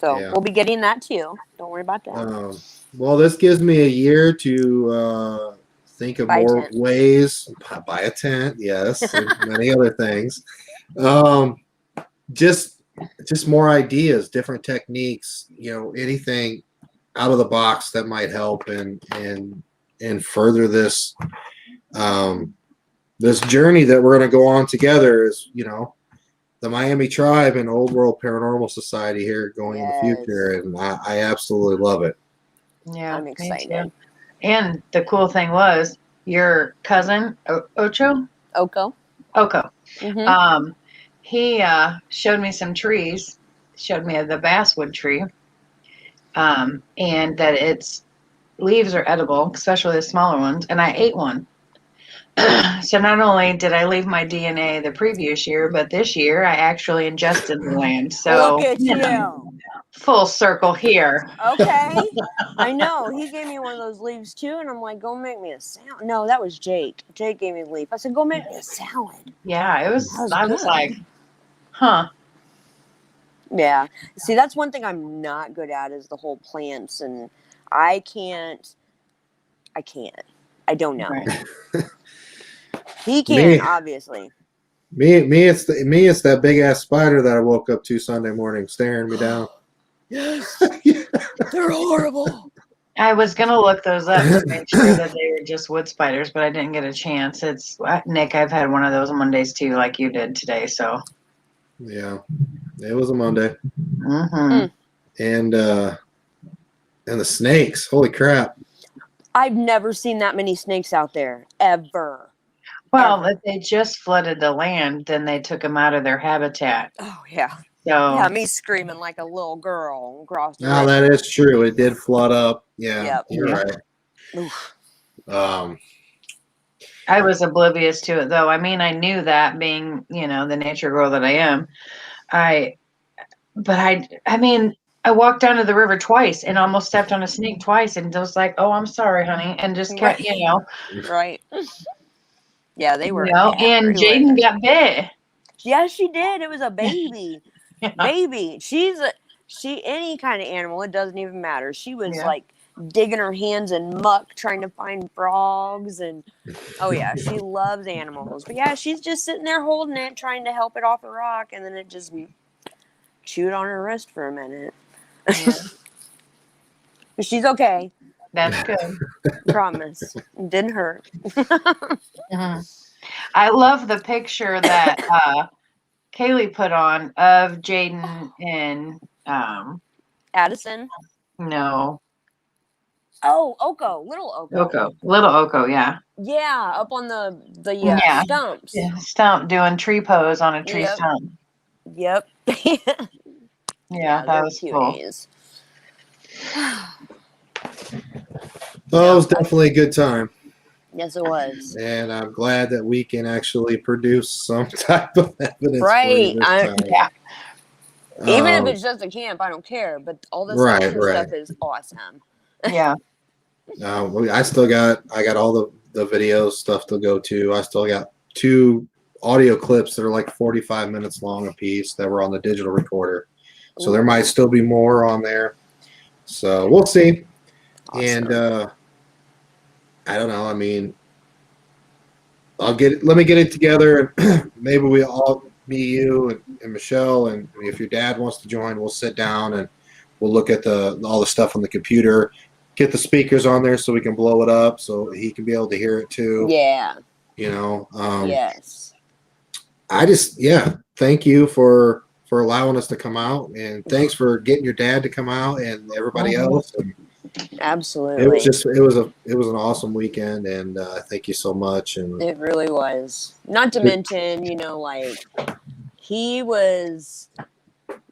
So yeah. we'll be getting that too. Don't worry about that. Well, this gives me a year to think of Buy a more tent. ways. Buy a tent, yes, and many other things. Just more ideas, different techniques. You know, anything out of the box that might help and further this this journey that we're going to go on together. Is, you know, the Miami Tribe and Old World Paranormal Society here going in the future, and I absolutely love it. Yeah. I'm Me excited. too. And the cool thing was your cousin Oko. Oko. Mm-hmm. He showed me some trees. Showed me the basswood tree. And that its leaves are edible, especially the smaller ones. And I ate one. So not only did I leave my DNA the previous year, but this year I actually ingested the land. So Look at know, you. full circle here. Okay. I know. He gave me one of those leaves too, and I'm like, go make me a salad. No, that was Jake. Jake gave me the leaf. I said, go make me a salad. Yeah, it was. That was I was good. like, huh. Yeah. See, that's one thing I'm not good at is the whole plants, and I can't. I don't know. Right. He can, obviously. It's that big ass spider that I woke up to Sunday morning staring me down. Yes. They're horrible. I was gonna look those up to make sure that they were just wood spiders, but I didn't get a chance. It's Nick. I've had one of those Mondays too, like you did today. So Yeah, it was a Monday, Mhm. and the snakes. Holy crap! I've never seen that many snakes out there ever. Well, if they just flooded the land, then they took them out of their habitat. Oh yeah. So Yeah, me screaming like a little girl across the Now that is true. It did flood up. Yeah, Yep. you're Yeah. right. Oof. I was oblivious to it, though. I mean, I knew that, being, you know, the nature girl that I am. I mean, I walked down to the river twice and almost stepped on a snake twice, and was like, "Oh, I'm sorry, honey," and just kept, Right. you know, Right. Yeah, they were and everywhere. Jaden got bit. Yeah, she did. It was a baby. baby. She any kind of animal. It doesn't even matter. She was Yeah. like digging her hands in muck trying to find frogs, and oh yeah, she loves animals. But yeah, she's just sitting there holding it, trying to help it off the rock, and then it just chewed on her wrist for a minute. But she's okay. That's good. Promise. It didn't hurt. I love the picture that Kaylee put on of Jaden and Addison. no, Oh, Oko, little Oko. little Oko, yeah. Yeah, up on the Yeah. stumps. Yeah, stump doing tree pose on a tree Yep. stump. Yep. Yeah, that was cool. cuties. Well, it was definitely a good time, Yes, it was. and I'm glad that we can actually produce some type of evidence Right. for you this time. Yeah. Even if it's just a camp, I don't care. But all this Right, extra right. stuff is awesome. Yeah. I got all the video stuff to go to. I still got 2 audio clips that are like 45 minutes long a piece that were on the digital recorder. So there might still be more on there. So we'll see. Awesome. And I don't know. I mean, let me get it together, and maybe we all, me, you, and Michelle, and if your dad wants to join, we'll sit down and we'll look at all the stuff on the computer, get the speakers on there so we can blow it up so he can be able to hear it too. Yeah. You know. Yes. Thank you for allowing us to come out, and thanks for getting your dad to come out and everybody else. And Absolutely. it was an awesome weekend, and thank you so much. And It really was. Not to mention, like he was,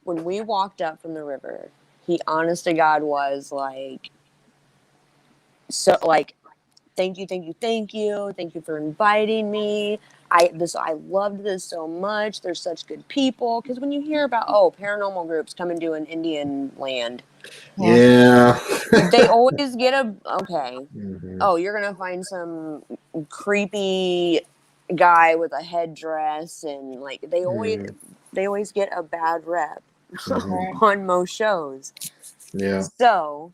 when we walked up from the river, he honest to God was like, so like, thank you for inviting me. I loved this so much. They're such good people. Because when you hear about paranormal groups come and do an Indian land, yeah. they always get okay. Mhm. Oh, you're gonna find some creepy guy with a headdress, and like they always get a bad rep on most shows. Yeah. So,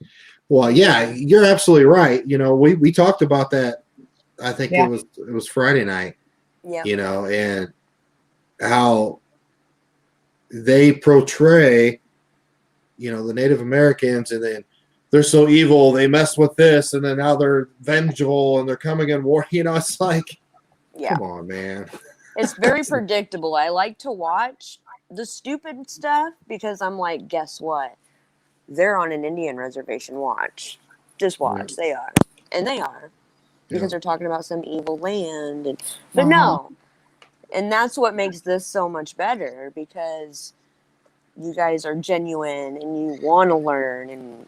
well, yeah, you're absolutely right. We talked about that. I think it was Friday night. yeah, And how they portray, the Native Americans, and then they're so evil, they mess with this, and then now they're vengeful and they're coming in war. It's like, come on, man. It's very predictable. I like to watch the stupid stuff because I'm like, guess what? They're on an Indian reservation. Watch. Just watch. They are. And they are. Because they're talking about some evil land. But no. And that's what makes this so much better, because you guys are genuine and you want to learn, and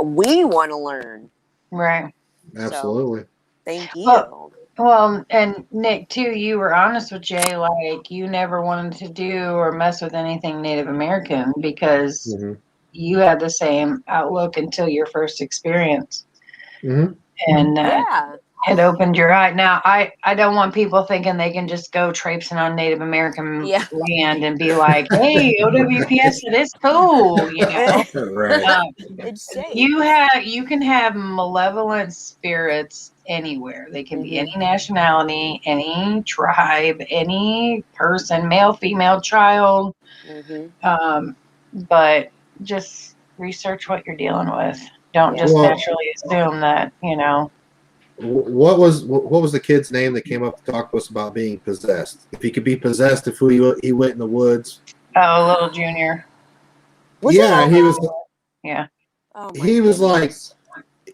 we want to learn. Right. Absolutely. So, thank you. Well, and Nick, too, you were honest with Jay, like you never wanted to do or mess with anything Native American because you had the same outlook until your first experience. Mm-hmm. And it opened your eye. Now, I don't want people thinking they can just go traipsing on Native American land and be like, hey, OWPS, it is cool. Right. It's safe. You can have malevolent spirits anywhere. They can be any nationality, any tribe, any person, male, female, child. But just research what you're dealing with. Don't just naturally assume that, What was the kid's name that came up to talk to us about being possessed? If he could be possessed, if he went in the woods. Oh, little Junior. He was. Yeah. Oh, he was like,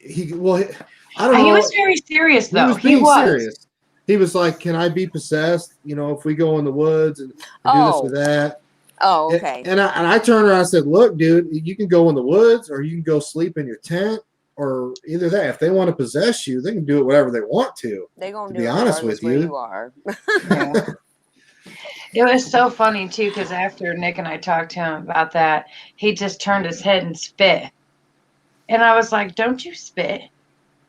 I don't know. He was very serious though. He was serious. He was like, "Can I be possessed? If we go in the woods and do this or that." Oh, okay. And I turned around and said, "Look, dude, you can go in the woods, or you can go sleep in your tent, or either that. If they want to possess you, they can do it whatever they want to." They're gonna to do be it honest with where you. you are. It was so funny too, because after Nick and I talked to him about that, he just turned his head and spit. And I was like, "Don't you spit?"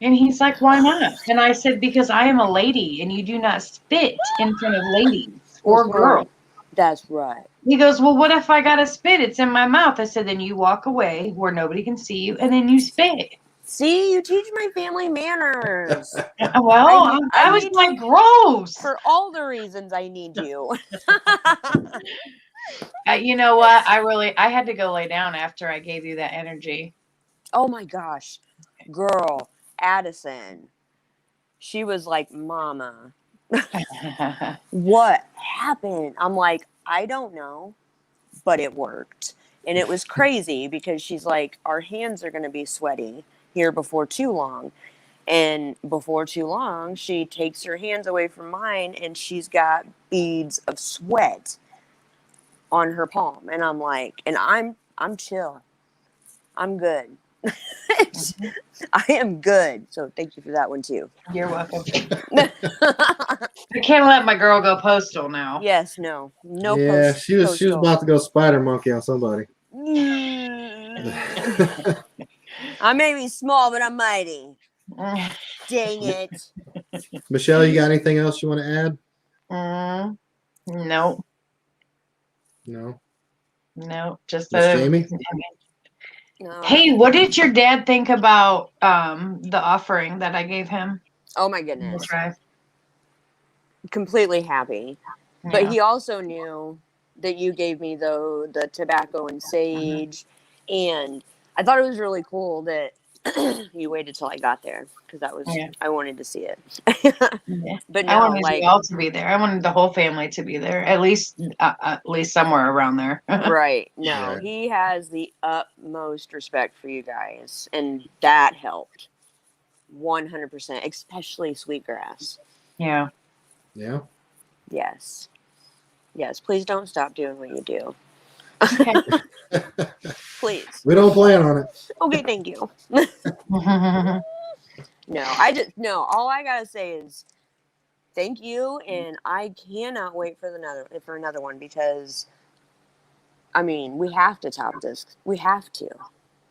And he's like, "Why not?" And I said, "Because I am a lady and you do not spit in front of ladies or girls." That's right. He goes, well, what if I got to spit? It's in my mouth. I said, then you walk away where nobody can see you, and then you spit. See, you teach my family manners. Well, I was need like, you gross. for all the reasons I need you. You know what? I had to go lay down after I gave you that energy. Oh my gosh. Girl, Addison. She was like, Mama, what happened? I'm like, I don't know, but it worked. And it was crazy because she's like, our hands are going to be sweaty here before too long. And before too long, she takes her hands away from mine and she's got beads of sweat on her palm. And I'm like, and I'm chill. I'm good. I am good. So thank you for that one too. You're welcome. I can't let my girl go postal now. Yes, no. Yeah, she was about to go spider monkey on somebody. I may be small, but I'm mighty. Dang it. Michelle, you got anything else you want to add? No. No. No. Just Miss Jamie? No. Hey, what did your dad think about the offering that I gave him? Oh my goodness. That's right. Completely happy. Yeah. But he also knew that you gave me the tobacco and sage. And I thought it was really cool that you waited till I got there because that was I wanted to see it. Yeah. But I no, wanted like you all to be there. I wanted the whole family to be there, at least somewhere around there. right. No, Right. he has the utmost respect for you guys, and that helped 100%, especially Sweetgrass. Yeah. Yeah. Yes. Yes, please don't stop doing what you do. Okay. Please. We don't plan on it. Okay, thank you. No, all I gotta say is thank you, and I cannot wait for another one because I mean we have to top this. We have to.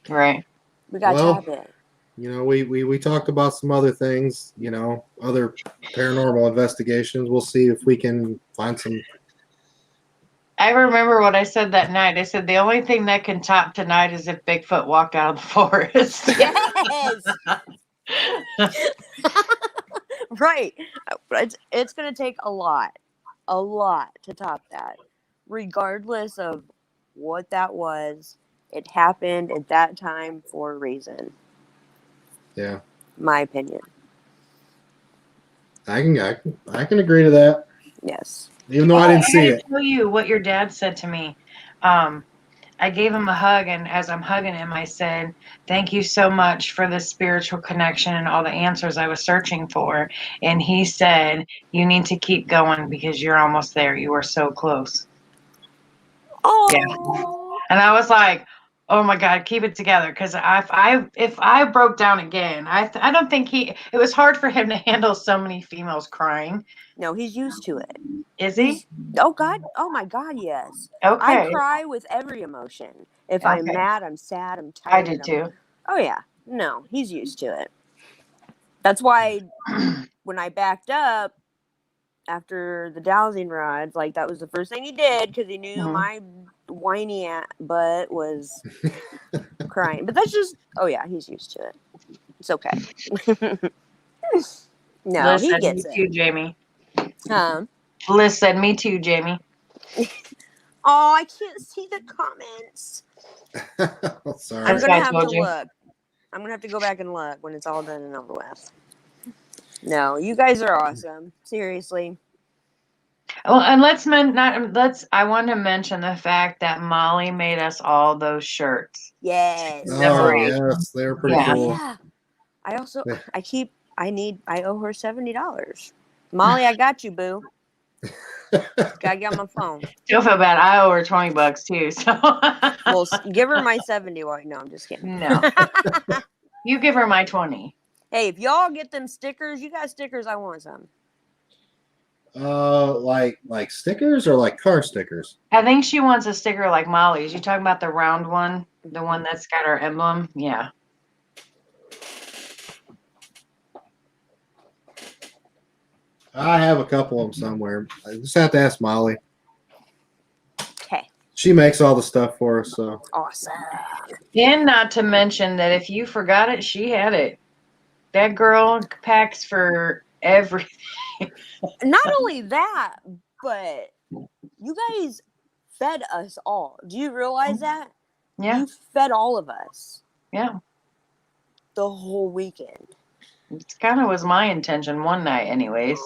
Right. We gotta Well, top it. You know, we talked about some other things, you know, other paranormal investigations. We'll see if we can find some. I remember what I said that night. I said the only thing that can top tonight is if Bigfoot walked out of the forest. Yes. Right. It's going to take a lot to top that. Regardless of what that was, it happened at that time for a reason. Yeah. My opinion. I can agree to that. Yes. Even though I didn't see gotta it. tell you what your dad said to me. I gave him a hug, and as I'm hugging him, I said, "Thank you so much for the spiritual connection and all the answers I was searching for." And he said, "You need to keep going because you're almost there. You are so close." Oh. Yeah. And I was like, "Oh my God, keep it together!" Because if I broke down again, I don't think it was hard for him to handle so many females crying. No, he's used to it. Is he? Oh my God, yes. Okay. I cry with every emotion. If I'm Okay. mad, I'm sad, I'm I tired. did too. Oh yeah. No, he's used to it. That's why when I backed up after the dowsing rods, like that was the first thing he did because he knew my whiny butt was crying. But that's just, oh yeah, he's used to it. It's okay. No, Liz he said, gets "Me it. too, Jamie." Liz said, "Me too, Jamie." Oh, I can't see the comments. Sorry. I'm gonna have to told you. look. I'm gonna have to go back and look when it's all done and over with. No, you guys are awesome. Seriously. Well, and I want to mention the fact that Molly made us all those shirts. Yes. Oh, yes, they're pretty cool. Yeah. I also I owe her $70. Molly, I got you, boo. Gotta get on my phone. Don't feel bad. I owe her $20 too. So Well, give her my 70. No, I'm just kidding. No. You give her my 20. Hey, if y'all get them stickers, you got stickers, I want some. Like stickers or like car stickers? I think she wants a sticker like Molly's. You talking about the round one? The one that's got our emblem? Yeah. I have a couple of them somewhere. I just have to ask Molly. She makes all the stuff for us. So Awesome. And not to mention that if you forgot it, she had it. That girl packs for everything. Not only that, but you guys fed us all. Do you realize that? Yeah, You fed all of us yeah. the whole weekend. It kind of was my intention one night, anyways.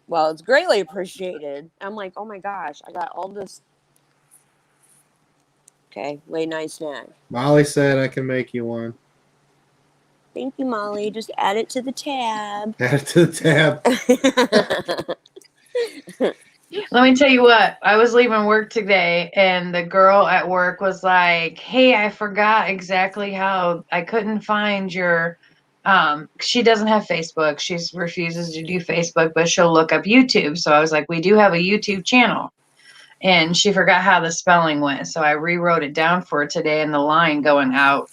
Well, it's greatly appreciated. I'm like, oh my gosh, I got all this. Okay, late night snack. Molly said I can make you one. Thank you, Molly. Just add it to the tab. Add it to the tab. Let me tell you what, I was leaving work today and the girl at work was like, hey, I forgot exactly how I couldn't find your, she doesn't have Facebook. She refuses to do Facebook, but she'll look up YouTube. So I was like, we do have a YouTube channel. And she forgot how the spelling went. So I rewrote it down for her today in the line going out,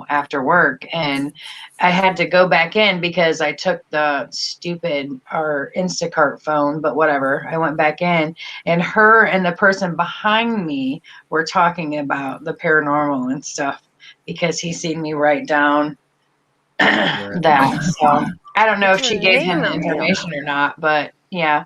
after work. And I had to go back in because I took the stupid or Instacart phone, but whatever. I went back in and her and the person behind me were talking about the paranormal and stuff because he seen me write down that. So I don't know if What's she her gave him the name? information or not, but yeah.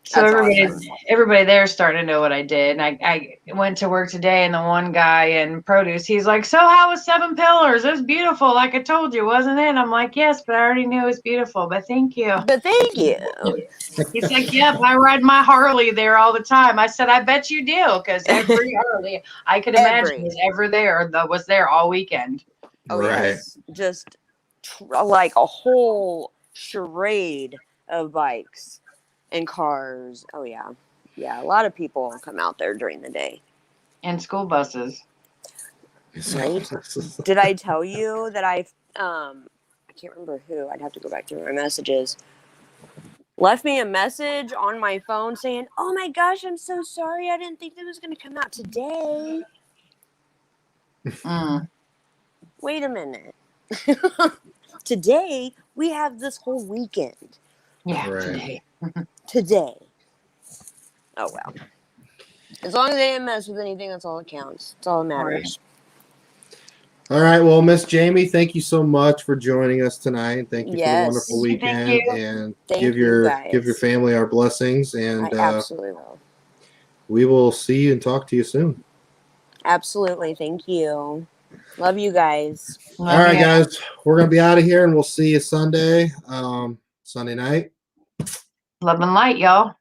So That's everybody there started to know what I did. And I went to work today and the one guy in produce, he's like, so how was Seven Pillars? It was beautiful. Like I told you, wasn't it? I'm like, yes, but I already knew it was beautiful, but thank you. But thank you. He's like, yep, I ride my Harley there all the time. I said, I bet you do. Cause every Harley I could imagine was ever there that was there all weekend. Oh, Right. yes. Just like a whole charade of bikes and cars. Oh, yeah. Yeah, a lot of people come out there during the day. And school buses. Right? Did I tell you that I can't remember who. I'd have to go back through my messages. Left me a message on my phone saying, oh my gosh, I'm so sorry. I didn't think it was going to come out today. Wait a minute. Today, we have this whole weekend. Yeah, Right. today. Oh, well. As long as they didn't mess with anything, that's all that counts. That's all that matters. All right. Well, Miss Jamie, thank you so much for joining us tonight. Thank you for the Yes. wonderful Thank weekend, you. and Thank give you, your guys. family our blessings. And I absolutely will. we will see you and talk to you soon. Absolutely. Thank you. Love you guys. All right, guys, we're gonna be out of here, and we'll see you Sunday, Sunday night. Love and light, y'all.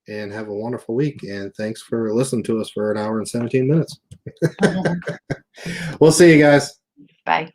And have a wonderful week. And thanks for listening to us for an hour and 17 minutes. We'll see you guys. Bye.